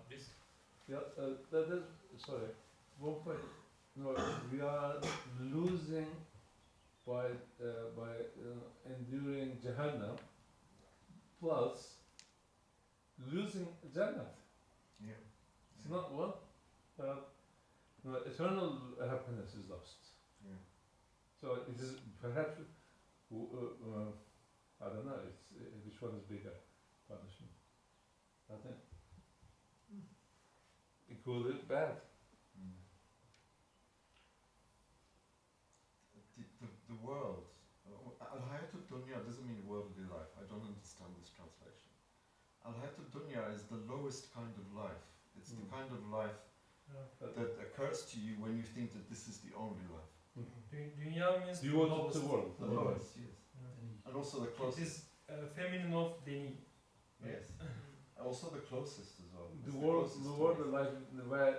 This That is, sorry, one point. No, we are losing by enduring Jahannam, plus losing Jannah. Yeah. It's not one. No, eternal happiness is lost. Yeah. So it is perhaps, I don't know, it's, which one is bigger punishment? I think equally bad. The world, al-hayat dunya doesn't mean worldly life. I don't understand this translation. Al-hayat dunya is the lowest kind of life. It's the kind of life that occurs to you when you think that this is the only life. Dünya means You want the world. The lowest, yes. And also the It closest. is feminine of deni. Yes. also the closest as well. The It's world, closest the to world us. like where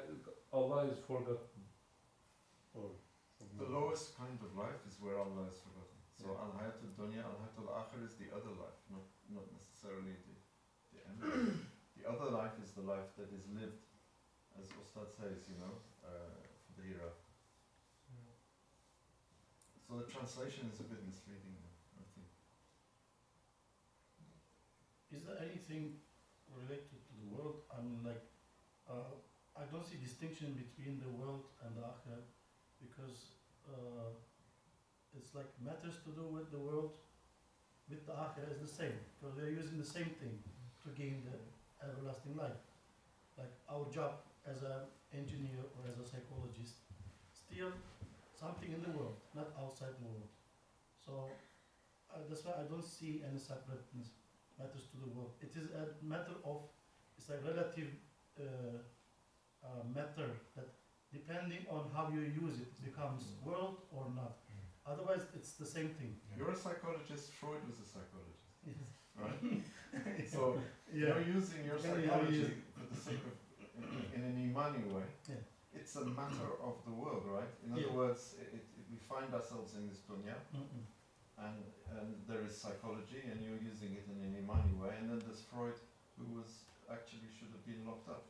Allah is forgotten, or something The like lowest kind of life is where Allah is forgotten. So Yeah. al-hayatul dunya, al-hayatul akhir is the other life, not necessarily the end life. The other life is the life that is lived, as Ustad says, for the hereafter. So the translation is a bit misleading, I think. Is there anything related to the world? I mean, like, I don't see distinction between the world and the akhirah because it's like matters to do with the world with the akhirah is the same because they're using the same thing to gain the everlasting life. Like our job as an engineer or as a psychologist, still something in the world, not outside the world. So that's why I don't see any separateness matters to the world. It is a matter of, it's a relative matter that depending on how you use it becomes world or not. Otherwise it's the same thing. You're a psychologist, Freud was a psychologist, Yes. right? So Yeah. you're using your Depending how you psychology for the sake of, in an imani way. Yeah. It's a matter of the world, right? In other Yeah. words, we find ourselves in this dunya, Mm-mm. and there is psychology, and you're using it in an imani way, and then there's Freud, who was actually should have been locked up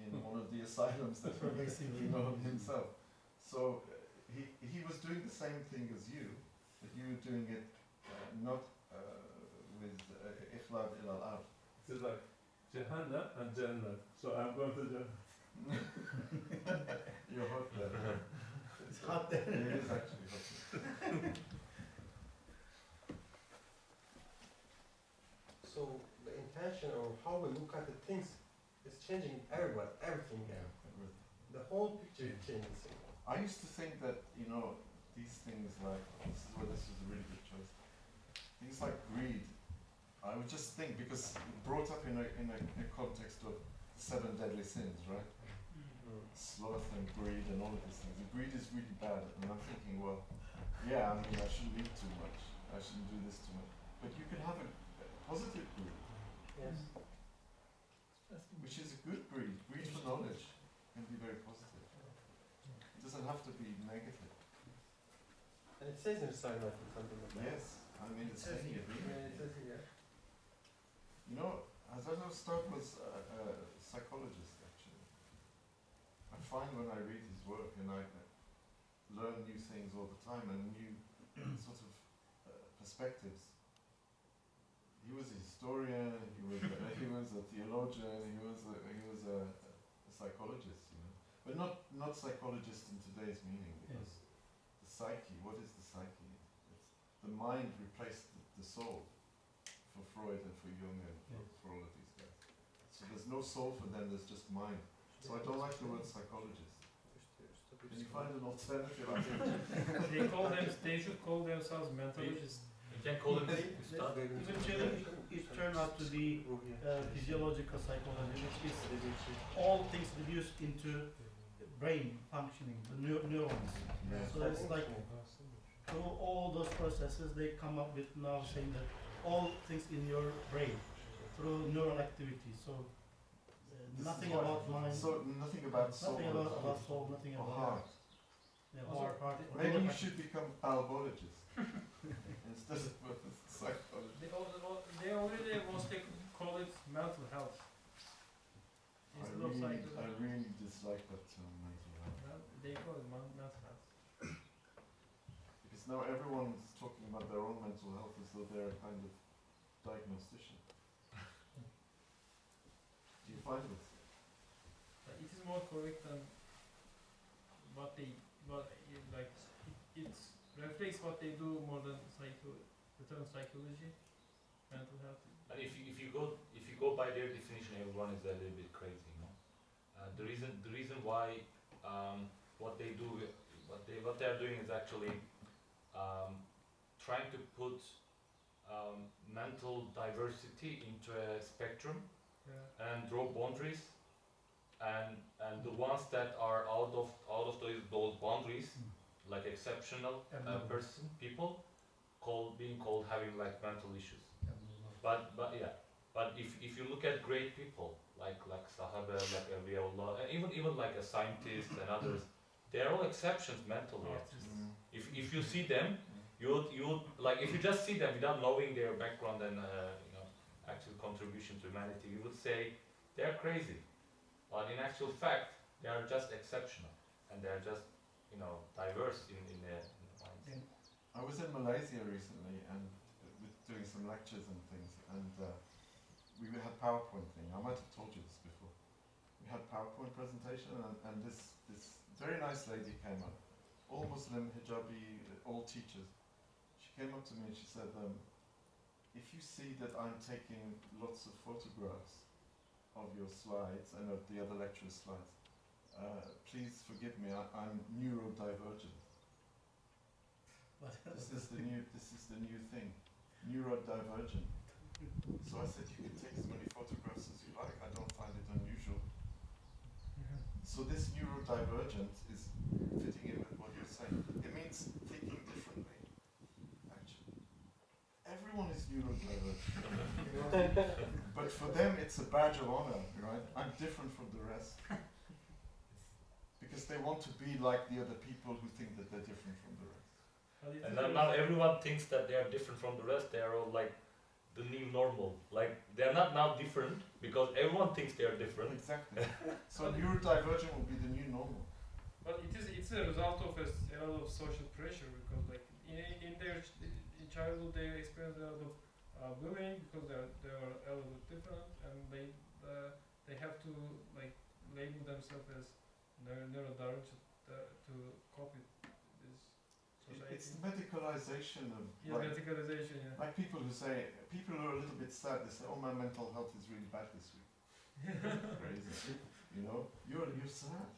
in one of the asylums that Basically. himself. So he was doing the same thing as you, but you were doing it not with ikhlad ila al-ard. It's like Jahannam and Jannah. So I'm going to Jannah. You're hot there. It's hot there. It is actually hot there. So the intention or how we look at the things is changing everywhere, everything. The whole picture changes. I used to think that, these things like, this is a really good choice. Things like greed, I would just think, because brought up in a context of the 7 deadly sins, right? Sloth and greed and all of these things. The greed is really bad, and I'm thinking, well, yeah, I shouldn't eat too much. I shouldn't do this too much. But you can have a positive greed, Yes. which is a good greed. Greed for knowledge can be very positive. It doesn't have to be negative. And it says in the sign something like that. Yes, it's saying it Yeah, really. it says here. Hazrat Ustad was a psychologist, actually. I find when I read his work, and I learn new things all the time, and new sort of perspectives. He was a historian, he was a theologian, he was a psychologist, but not psychologist in today's meaning, because the psyche, what is the psyche? It's the mind replaced the soul for Freud and for Jung and for all of these guys. So there's no soul for them, there's just mind. So I don't like the word psychologist. Can you find an alternative? They should call themselves mentalists. You can call them Ustad. Eventually, it turned out to be physiological psychology, which is all things reduced into brain functioning, the neurons. So it's like through all those processes, they come up with now saying that all things in your brain through neural activity. So nothing about mind, So nothing about soul. nothing about soul, nothing or about heart. heart. Maybe you should become albologist instead of psychologist. They already was they could call it mental health. Instead of I psychology. really dislike that term, mental health. Well, they call it mental health. Because now everyone's talking about their own mental health as though they're a kind of diagnostician. Do you find this? It is more correct than what they it reflects what they do more than the term psychology, mental health. And if you go by their definition, everyone is a little bit crazy, The reason why what they are doing is actually trying to put mental diversity into a spectrum and draw boundaries, and the ones that are out of those boundaries, like exceptional people, being called having like mental issues. But yeah, But if you look at great people like Sahaba, like Awliyaullah, and even like a scientist and others, they are all exceptions mentally. Artists. If you see them, you would like if you just see them without knowing their background and actual contribution to humanity, you would say they are crazy. But in actual fact, they are just exceptional, and they are just diverse in their minds. I was in Malaysia recently and with doing some lectures and things, and we had PowerPoint thing. I might have told you this before. We had PowerPoint presentation, and this very nice lady came up, all Muslim, hijabi, all teachers. She came up to me and she said, if you see that I'm taking lots of photographs of your slides and of the other lecturers' slides, please forgive me, I'm neurodivergent. This is the new thing, neurodivergent. So I said, you can take as many photographs as you like, I don't find it unusual. So this neurodivergent is fitting in with what you're saying. It means thinking differently, actually. Everyone is neurodivergent. But for them it's a badge of honor, right? I'm different from the rest. Because they want to be like the other people who think that they're different from the rest. And now everyone thinks that they are different from the rest. They are all like the new normal. Like they are not now different because everyone thinks they are different. Exactly. So neurodivergent will be the new normal. But it's a result of a lot of social pressure because like in their childhood they experience a lot of bullying because they are a little bit different and they have to like label themselves as neurodivergent to cope with this society. It's the medicalization of Medicalization, yeah. like people who are a little bit sad, they say, oh, my mental health is really bad this week. Crazy. You're sad.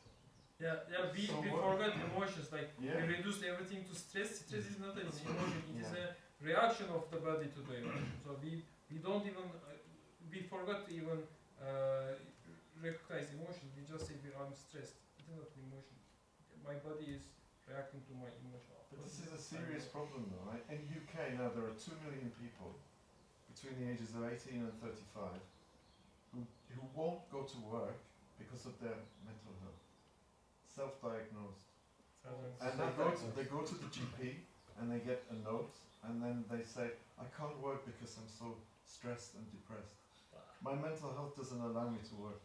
We So forgot emotions, like Yeah. we reduce everything to stress. Stress is not an emotion, it is a reaction of the body to the emotion. So we don't even, we forgot to even recognize emotions, we just say I'm stressed. It is not an emotion. My body is reacting to my emotion. But this is a serious problem though. Right? In UK now there are 2 million people between the ages of 18 and 35 who won't go to work because of their mental health. Self-diagnosed. And they go to the GP and they get a note and then they say, I can't work because I'm so stressed and depressed. My mental health doesn't allow me to work.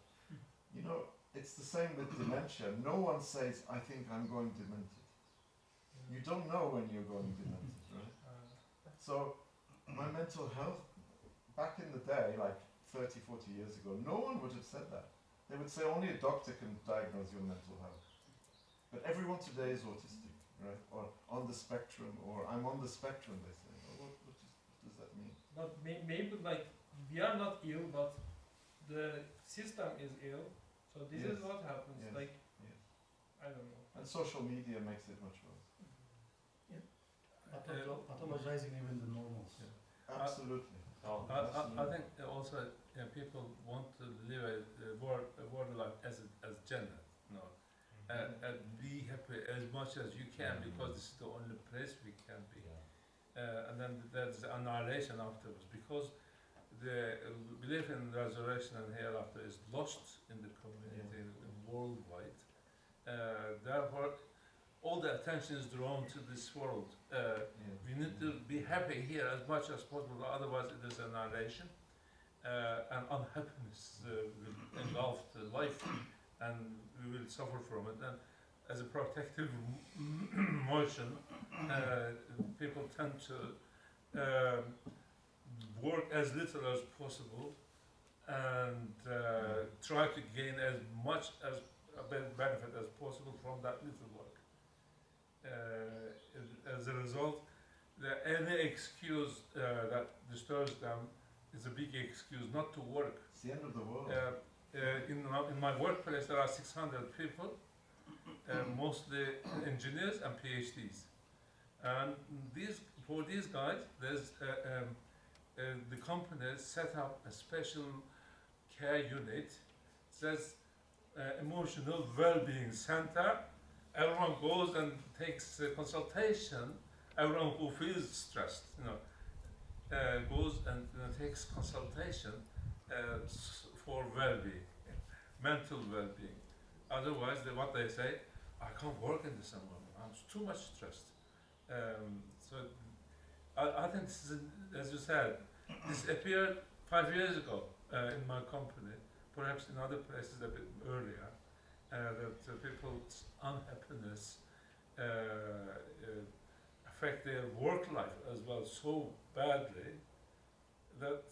It's the same with dementia. No one says, I think I'm going demented. You don't know when you're going demented, right? So my mental health, back in the day, like 30, 40 years ago, no one would have said that. They would say only a doctor can diagnose your mental health. But everyone today is autistic, right? Or on the spectrum, or I'm on the spectrum, they say. What does that mean? But maybe like we are not ill, but the system is ill. So this is what happens. Yes. Like Yes. I don't know. And social media makes it much worse. Pathologizing even the normals. Absolutely. I think also people want to live a world life as gender, and be happy as much as you can because this is the only place we can be. And then there's the annihilation afterwards because the belief in resurrection and hereafter is lost in the community worldwide. Therefore, all the attention is drawn to this world. We need to be happy here as much as possible, otherwise it is annihilation. And unhappiness will engulf the life and we will suffer from it. And as a protective motion, people tend to work as little as possible and try to gain as much as benefit as possible from that little work. As a result, any excuse that disturbs them is a big excuse not to work. It's the end of the world. In my workplace, there are 600 people, mostly engineers and PhDs. And for these guys, there's the company set up a special care unit. Says emotional well-being center. Everyone goes and takes a consultation. Everyone who feels stressed, goes and takes consultation for well-being, mental well-being. Otherwise, what they say, I can't work in this environment. I'm too much stressed. So I think this is, as you said, this appeared 5 years ago in my company, perhaps in other places a bit earlier, that people's unhappiness affect their work life as well so badly that,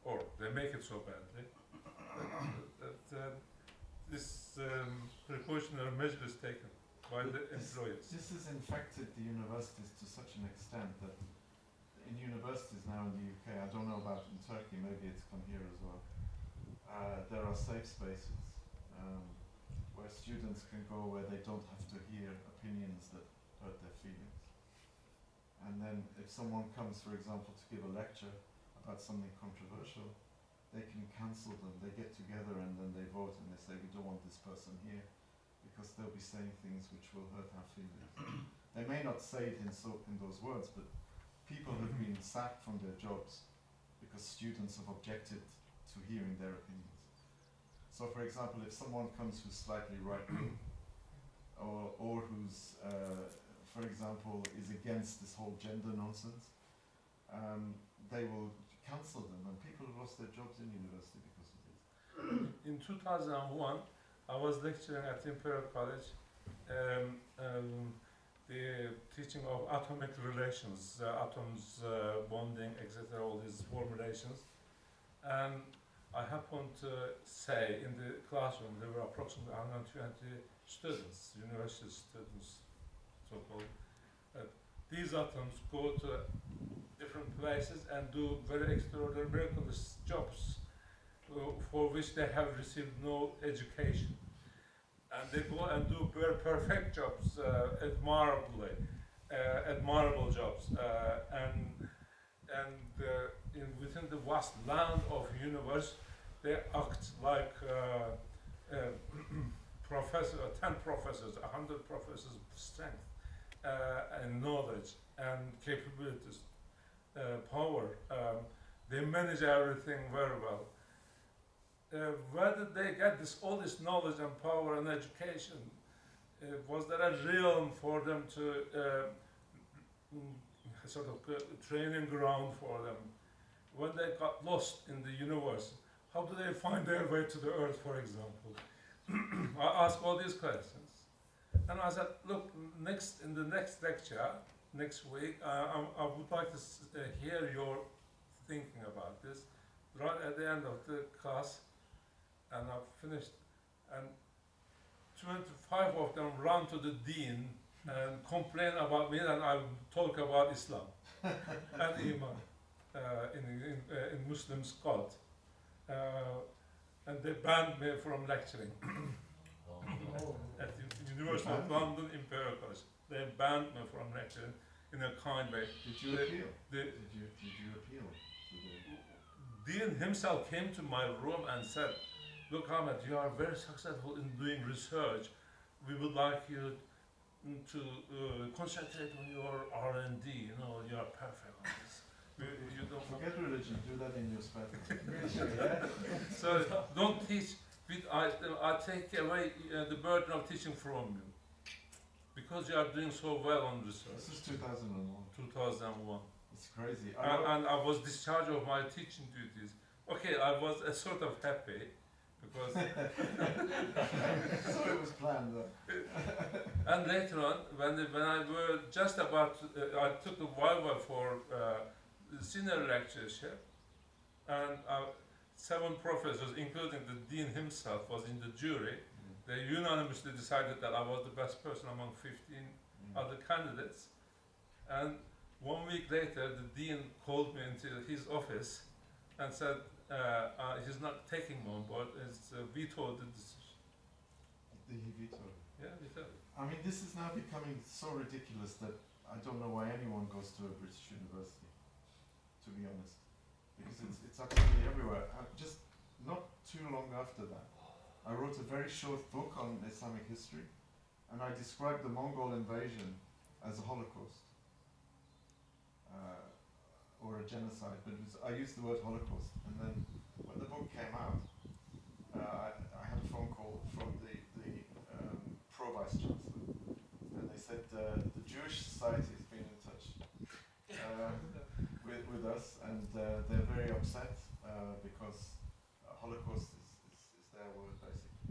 or they make it so badly, that this precautionary measure is taken by the employers. This has infected the universities to such an extent that in universities now in the UK, I don't know about in Turkey, maybe it's come here as well, there are safe spaces where students can go where they don't have to hear opinions that hurt their feelings. And then if someone comes, for example, to give a lecture about something controversial, they can cancel them. They get together and then they vote and they say, we don't want this person here because they'll be saying things which will hurt our feelings. They may not say it in those words, but people have been sacked from their jobs because students have objected to hearing their opinions. So for example, if someone comes who's slightly right-wing or who's, for example, is against this whole gender nonsense, they will cancel them, and people have lost their jobs in university because of this. In 2001, I was lecturing at Imperial College, the teaching of atomic relations, atoms, bonding, etc., all these formulations. And I happened to say in the classroom there were approximately 120 students, university students, so-called. These atoms go to different places and do very extraordinary, miraculous jobs for which they have received no education. And they go and do very perfect jobs, admirable jobs, within the vast land of universe, they act like professor, 10 professors, 100 professors of strength and knowledge and capabilities, power. They manage everything very well. Where did they get all this knowledge and power and education? Was there a realm for them to, sort of training ground for them? When they got lost in the universe, how do they find their way to the earth, for example? I asked all these questions. And I said, look, in the next lecture, next week, I would like to hear your thinking about this. Right at the end of the class, and I've finished, and 25 of them run to the dean and complain about me, and I talk about Islam and Iman in Muslims' cult. And they banned me from lecturing at the University of London Imperial College. They banned me from lecturing in a kind way. Did you appeal? Did you appeal? Dean himself came to my room and said, look, Ahmed, you are very successful in doing research. We would like you to concentrate on your R&D. You know, you are perfect on this. You don't forget religion. Do that in your spare time. So don't teach. I take away the burden of teaching from you because you are doing so well on research. This is 2001. 2001. It's crazy. And I was discharged of my teaching duties. Okay, I was sort of happy because. So it was planned. And later on, when I were just about, I took the Viva for senior lectureship, and 7 professors, including the dean himself, was in the jury. They unanimously decided that I was the best person among 15 other candidates. And 1 week later, the dean called me into his office and said he's not taking me on board. It's vetoed the decision. He vetoed it? Yeah, vetoed it. I mean, this is now becoming so ridiculous that I don't know why anyone goes to a British university, to be honest. Because it's absolutely everywhere. Just not too long after that, I wrote a very short book on Islamic history, and I described the Mongol invasion as a Holocaust. Or a genocide, but I used the word Holocaust. And then when the book book came out, I had a phone call from the pro vice chancellor, and they said the Jewish Society has been in touch with us, and they're very upset because Holocaust is their word basically.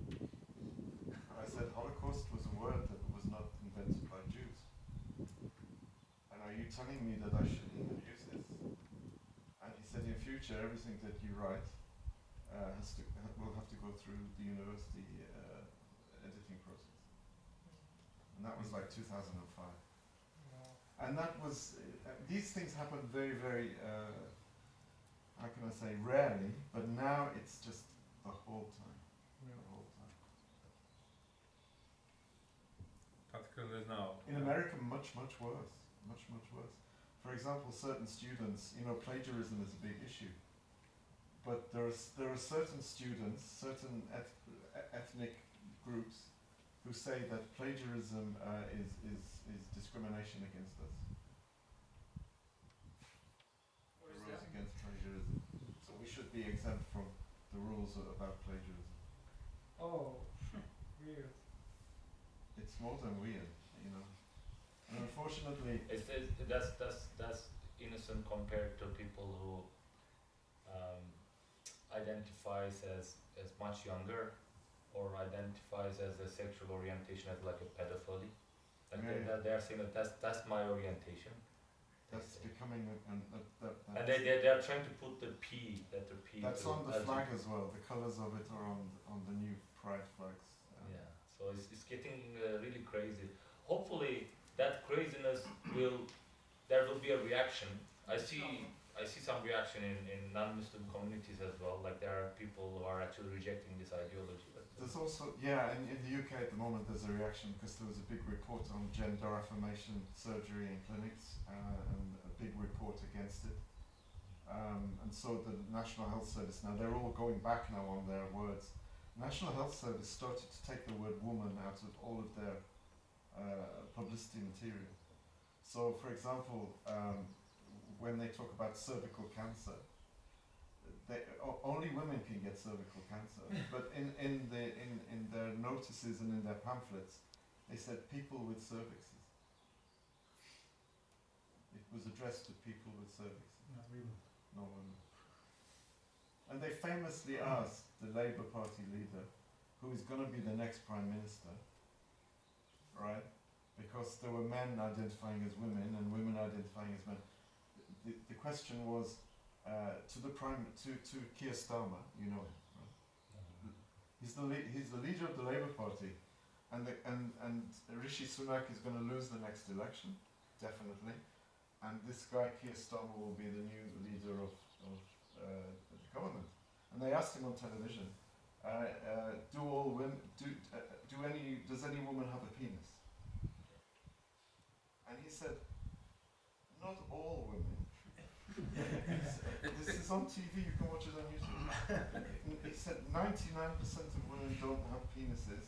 I said Holocaust was a word that was not invented by Jews. And are you telling me that I should even use this? And he said in future everything that you write will have to go through the university editing process. And that was like 2005. And that was, these things happened very, very, how can I say, rarely, but now it's just the whole time. The whole time. Particularly now. In America, much, much worse. Much, much worse. For example, certain students, plagiarism is a big issue. But there are certain students, certain ethnic groups, who say that plagiarism is discrimination against us. What is The rules that? against plagiarism. So we should be exempt from the rules about plagiarism. Oh, weird. It's more than weird, And unfortunately, That's innocent compared to people who identifies as much younger, or identifies as a sexual orientation as like a pedophilia. Like they are saying that that's my orientation. that's becoming And they are trying to put the P, letter P. that's to on the LGBT. flag as well. The colours of it are on the new pride flags. Yeah, so it's getting really crazy. Hopefully that craziness there will be a reaction. I see some reaction in non-Muslim communities as well. Like there are people who are actually rejecting this ideology. There's also, in the UK at the moment there's a reaction because there was a big report on gender affirmation surgery in clinics and a big report against it. And so the National Health Service, now they're all going back now on their words. National Health Service started to take the word woman out of all of their publicity material. So for example, when they talk about cervical cancer, only women can get cervical cancer, but in their notices and in their pamphlets, they said people with cervixes. It was addressed to people with cervixes, no women. And they famously asked the Labour Party leader, who is going to be the next Prime Minister, right? Because there were men identifying as women and women identifying as men. The question was, to Keir Starmer, you know him, right? He's the leader of the Labour Party, and Rishi Sunak is going to lose the next election, definitely, and this guy Keir Starmer will be the new leader of the government. And they asked him on television, does any woman have a penis? And he said, not all women. This is on TV, you can watch it on YouTube. He said 99% of women don't have penises,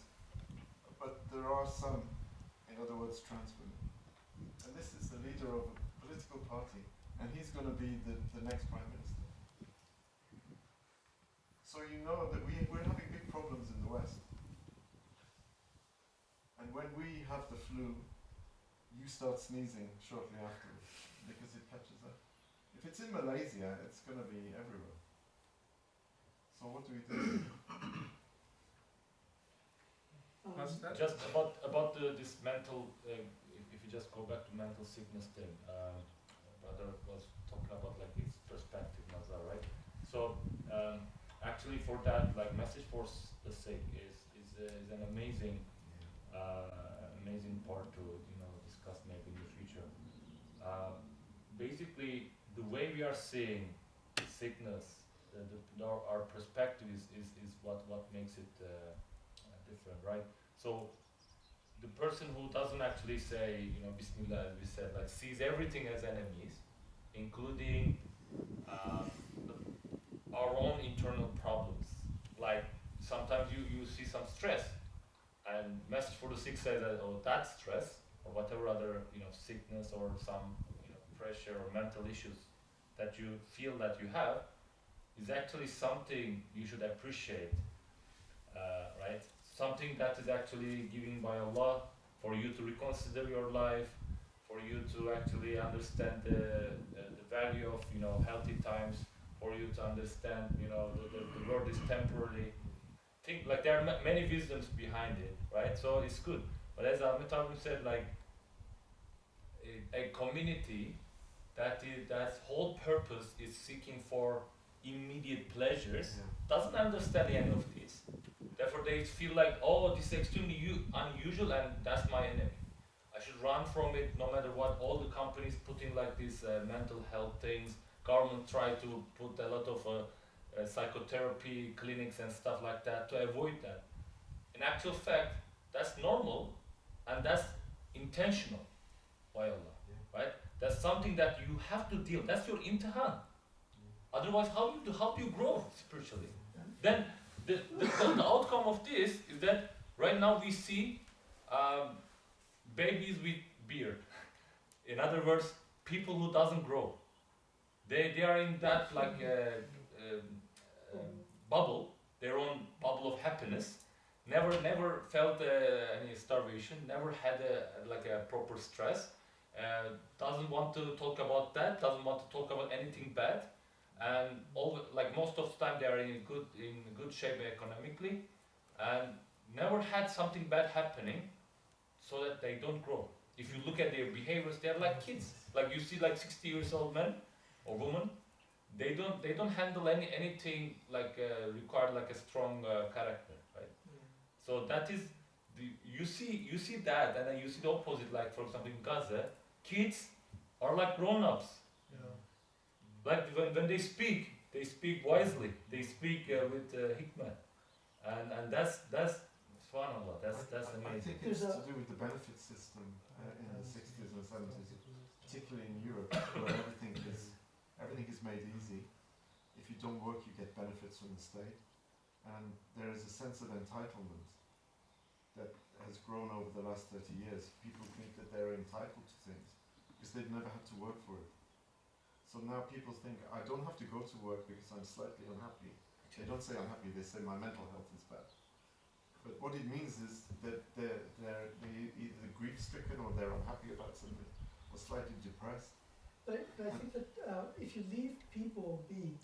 but there are some, in other words, trans women. And this is the leader of a political party, and he's going to be the next Prime Minister. So you know that we're having big problems in the West. And when we have the flu, you start sneezing shortly afterwards, because it catches up. If it's in Malaysia, it's going to be everywhere. So what do we do? What's that? Just about this mental, if you just go back to mental sickness thing, brother was talking about like its perspective, Nazar, right? So actually for that, like message for the sick is an amazing part to discuss maybe in the future. Basically, the way we are seeing sickness, our perspective is what makes it different, right? So the person who doesn't actually say, Bismillah, as we said, like sees everything as enemies, including our own internal problems. Like sometimes you see some stress, and message for the sick says that, oh, that's stress, or whatever other sickness or some pressure or mental issues that you feel that you have. is actually something you should appreciate, right? Something that is actually given by Allah for you to reconsider your life, for you to actually understand the value of, you know, healthy times, for you to understand, you know, the world is temporary. Think like there are many wisdoms behind it, right? So it's good. But as Amitabh said, like a community that's whole purpose is seeking for immediate pleasures doesn't understand any of this. Therefore, they feel like, oh, this is extremely unusual, and that's my enemy. I should run from it no matter what. All the companies put in like these mental health things. Government try to put a lot of psychotherapy clinics and stuff like that to avoid that. In actual fact, that's normal, and that's intentional by Allah, right? That's something that you have to deal. That's your imtihan. Otherwise, how do you grow spiritually? Then the outcome of this is that right now we see babies with beard. In other words, people who doesn't grow. They are in that like bubble, their own bubble of happiness. Never felt any starvation. Never had like a proper stress. Doesn't want to talk about that. Doesn't want to talk about anything bad. And like most of the time they are in good shape economically, and never had something bad happening, so that they don't grow. If you look at their behaviors, they are like kids. Like you see, like 60 years old men or woman, they don't handle anything like required like a strong character, right? So that is you see that, and then you see the opposite. Like for example in Gaza, kids are like grown-ups. Like when they speak wisely. They speak with hikmah, and that's subhanallah. That's I amazing. think it's to do with the benefit system in the 60s and 70s, particularly in Europe, where everything is made easy. If you don't work, you get benefits from the state, and there is a sense of entitlement that has grown over the last 30 years. People think that they're entitled to things because they've never had to work for it. So now people think, I don't have to go to work because I'm slightly unhappy. They don't say unhappy, they say my mental health is bad. But what it means is that they're either grief-stricken or they're unhappy about something or slightly depressed. But I think that if you leave people be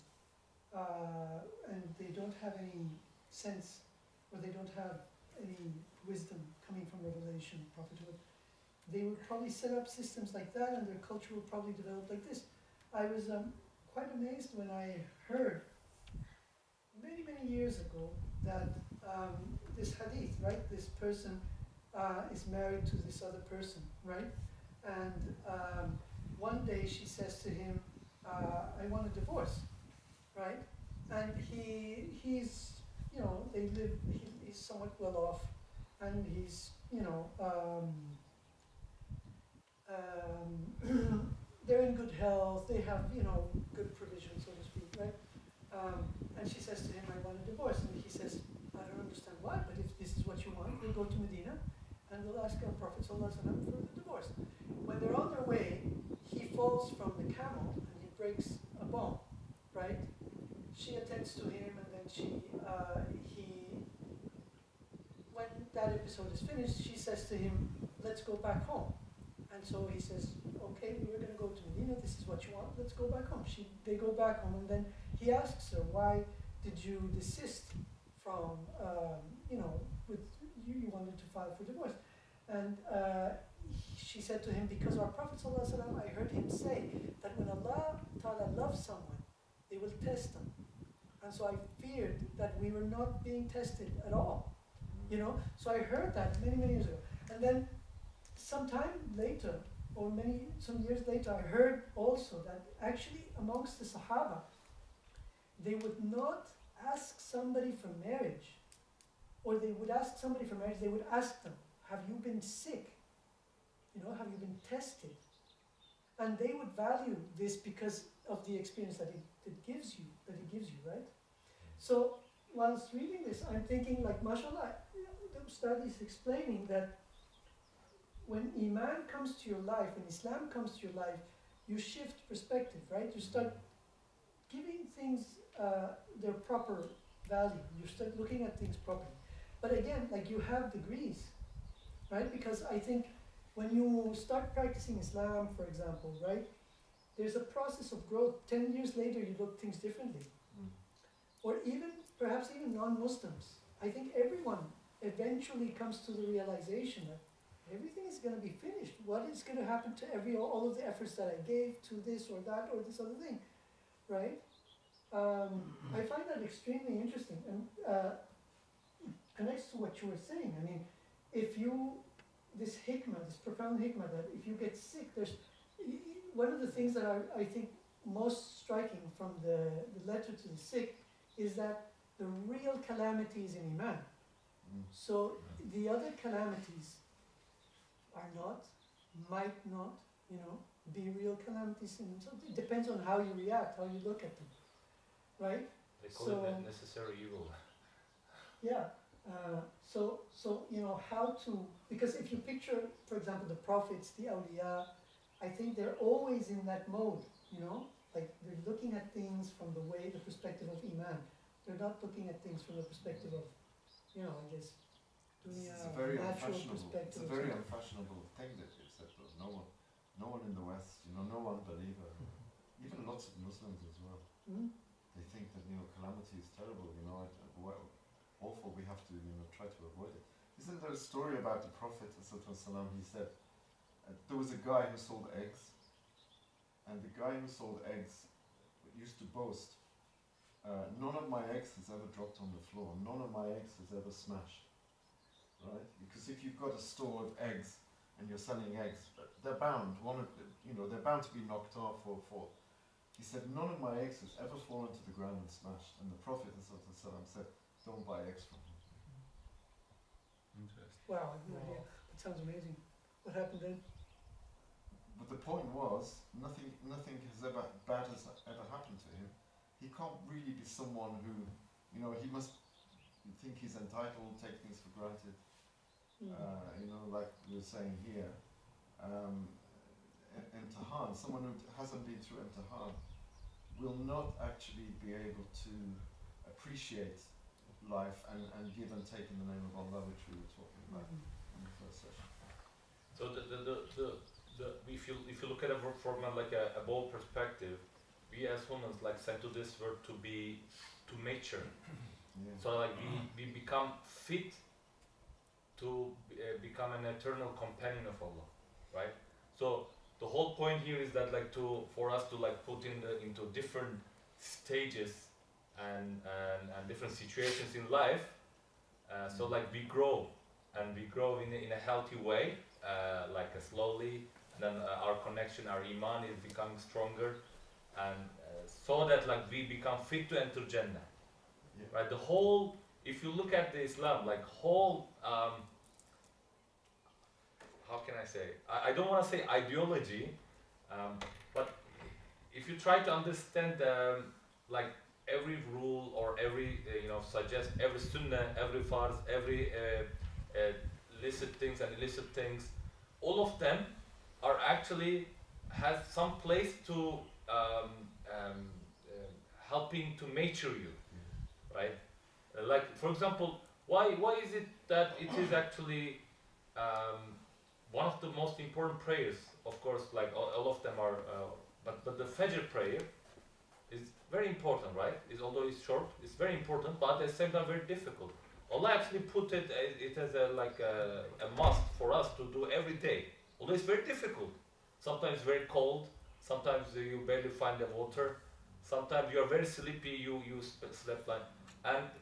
and they don't have any sense or they don't have any wisdom coming from revelation, prophethood, they would probably set up systems like that and their culture will probably develop like this. I was quite amazed when I heard many years ago that this hadith, right? This person is married to this other person, right? And one day she says to him, I want a divorce, right? And he's, you know, he's somewhat well off, and he's, you know, they're in good health, they have, you know, good provision, so to speak, right? And she says to him, I want a divorce. And he says, I don't understand why, but if this is what you want, we'll go to Medina and we'll ask our Prophet ﷺ for the divorce. When they're on their way, he falls from the camel and he breaks a bone, right? She attends to him, and then when that episode is finished, she says to him, let's go back home. And so he says, okay, we're going to go to Medina, this is what you want, let's go back home. They go back home, and then he asks her, why did you desist from, you know, with you wanted to file for divorce? And she said to him, because our Prophet ﷺ, I heard him say that when Allah Ta'ala loves someone, they will test them. And so I feared that we were not being tested at all, you know? So I heard that many years ago. And then sometime later, or some years later, I heard also that actually amongst the Sahaba, they would not ask somebody for marriage, or they would ask somebody for marriage, they would ask them, have you been sick? You know, have you been tested? And they would value this because of the experience that it gives you, right? So whilst reading this, I'm thinking like, mashallah, the Ustad is explaining that when Iman comes to your life, when Islam comes to your life, you shift perspective, right? You start giving things their proper value. You start looking at things properly. But again, like you have degrees, right? Because I think when you start practicing Islam, for example, right, there's a process of growth. 10 years later, you look at things differently. Or even, perhaps even non-Muslims. I think everyone eventually comes to the realization that everything is going to be finished. What is going to happen to all of the efforts that I gave to this or that or this other thing, right? I find that extremely interesting and connects to what you were saying. I mean, this hikmah, this profound hikmah that if you get sick, one of the things that I think most striking from the letter to the sick is that the real calamity is in Iman. So the other calamities are not, might not, be real calamities in themselves. It depends on how you react, how you look at them, right? They call it necessary evil. Yeah. So how to, because if you picture, for example, the prophets, the awliya, I think they're always in that mode, like they're looking at things from the perspective of Iman. They're not looking at things from the perspective of, I guess, dunya, It's a very natural unfashionable. It's perspective. a very unfashionable thing that you've said, though. No one in the West, no unbeliever, even lots of Muslims as well. They think that calamity is terrible. Awful. We have to try to avoid it. Isn't there a story about the Prophet ﷺ? He said there was a guy who sold eggs, and the guy who sold eggs used to boast. None of my eggs has ever dropped on the floor. None of my eggs has ever smashed. Right? Because if you've got a store of eggs and you're selling eggs, they're bound. They're bound to be knocked off or fall. He said, none of my eggs has ever fallen to the ground and smashed. And the Prophet ﷺ said, don't buy eggs from him. Interesting. Wow, I have no idea. That sounds amazing. What happened then? But the point was, nothing has ever bad has ever happened to him. He can't really be someone who, he must think he's entitled, take things for granted. Like we were saying here, imtihan, someone who hasn't been through imtihan will not actually be able to appreciate life and give and take in the name of Allah, which we were talking about in the first session. So if you look at it from a bold perspective, we as humans sent to this world to mature. Yeah. So we become fit to become an eternal companion of Allah, right? So the whole point here is that for us to put into different stages and different situations in life, so we grow in a healthy way, slowly, and then our connection, our iman is becoming stronger, and so that we become fit to enter Jannah. Yeah. Right, if you look at the Islam, how can I say? I don't want to say ideology, but if you try to understand every rule or every suggest every sunnah, every farz, every licit things and illicit things, all of them are actually has some place to helping to mature you, right? For example, why is it that it is actually one of the most important prayers? Of course, all of them are, but the Fajr prayer is very important, right? Although it's short, it's very important, but at the same time very difficult. Allah actually put it as a must for us to do every day. Although it's very difficult. Sometimes very cold. Sometimes you barely find the water. Sometimes you are very sleepy. You slept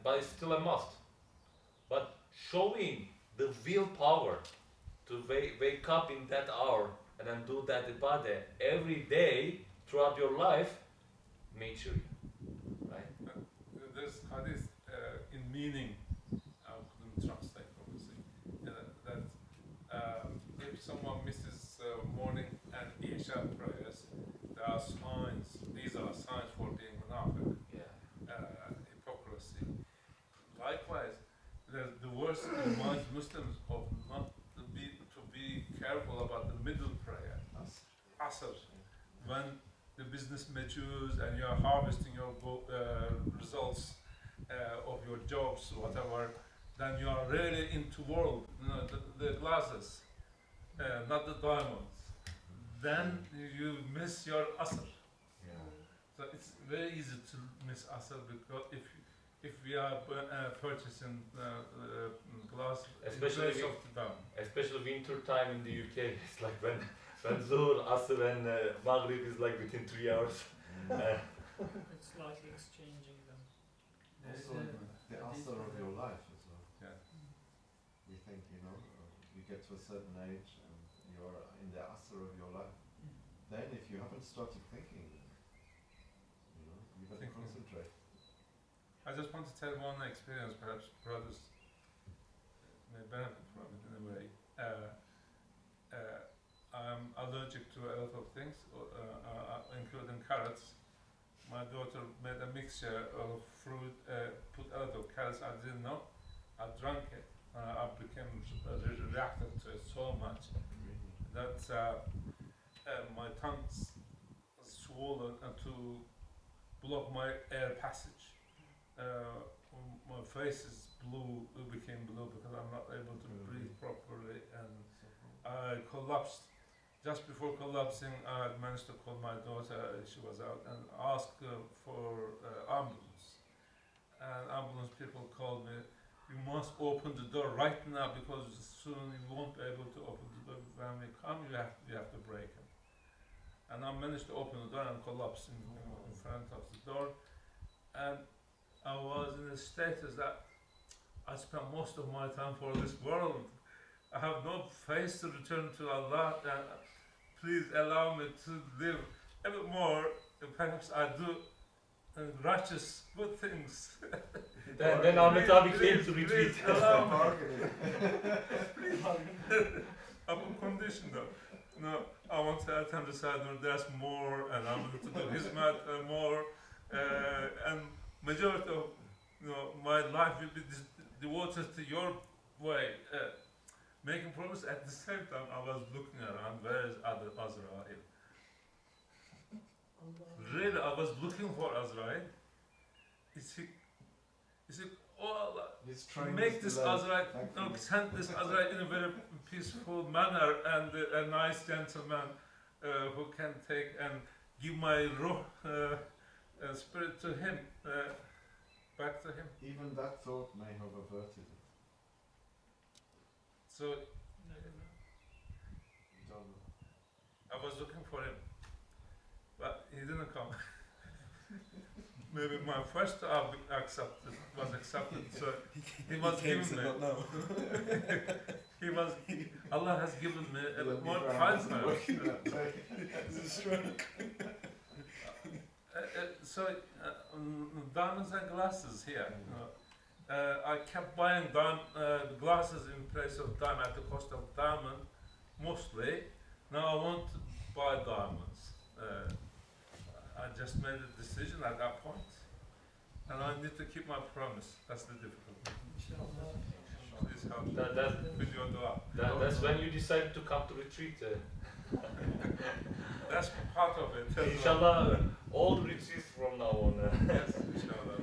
but it's still a must. But showing the willpower to wake up in that hour and then do that ibadah every day throughout your life, mature you, right? There's hadith in meaning, I couldn't translate obviously, that if someone misses morning and Isha prayers, there are signs, these are signs for being munafiq, hypocrisy. Likewise, the worst reminds Muslims of not to be careful about the middle prayer, Asr, when the business matures and you are harvesting your results of your jobs, whatever, then you are really into world, you know, the glasses, not the diamonds. Then you miss your asr. So it's very easy to miss asr because if we are purchasing glass Especially in place of the diamond. Especially winter time in the UK, it's like when Zuhr, Asr and Maghrib is like within 3 hours. It's like exchanging them. Also, the asr of your life as well. Yeah. We think, you know, you get to a certain age and you're in the asr of your life. Then if you haven't started thinking, you know, you better concentrate. I just want to tell one experience, perhaps brothers may benefit from it in a way. I'm allergic to a lot of things, including carrots. My daughter made a mixture of fruit, put a lot of carrots, I didn't know. I drank it, I became reacted to it so much that my tongue's swollen to block my air passage. My face is blue, became blue because I'm not able to breathe properly, and I collapsed. Just before collapsing, I had managed to call my daughter, she was out, and ask for ambulance. And ambulance people called me, you must open the door right now because soon you won't be able to open the door. When we come, you have to break it. And I managed to open the door and collapse in front of the door. And I was in a status that I spent most of my time for this world. I have no face to return to Allah, and please allow me to live a bit more. Perhaps I do righteous, good things. Then Ahmet abi came to retreat. Please allow me. Please. Upon condition though. No, I want to attend the Sadr, there's more, and I want to do Hizmat more, and majority of my life will be devoted to your way. Making progress at the same time, I was looking around, where is Azrael? Really, I was looking for Azrael. Is he, oh Allah, make this Azrael, send this Azrael in a very peaceful manner, and a nice gentleman who can take and give my ruh, spirit to him, back to him. Even that thought may have averted it. So, You don't know. I was looking for him, but he didn't come. Maybe my first accepted was accepted, so he was given me. Allah has given me a bit more time now. So, diamonds and glasses here. I kept buying glasses in place of diamond at the cost of diamond, mostly. Now I want to buy diamonds. I just made a decision at that point, and I need to keep my promise. That's the difficulty. Please help with your dua. That's when you decided to come to retreat. That's part of it. Inshallah, all the retreats from now on. Yes, inshallah.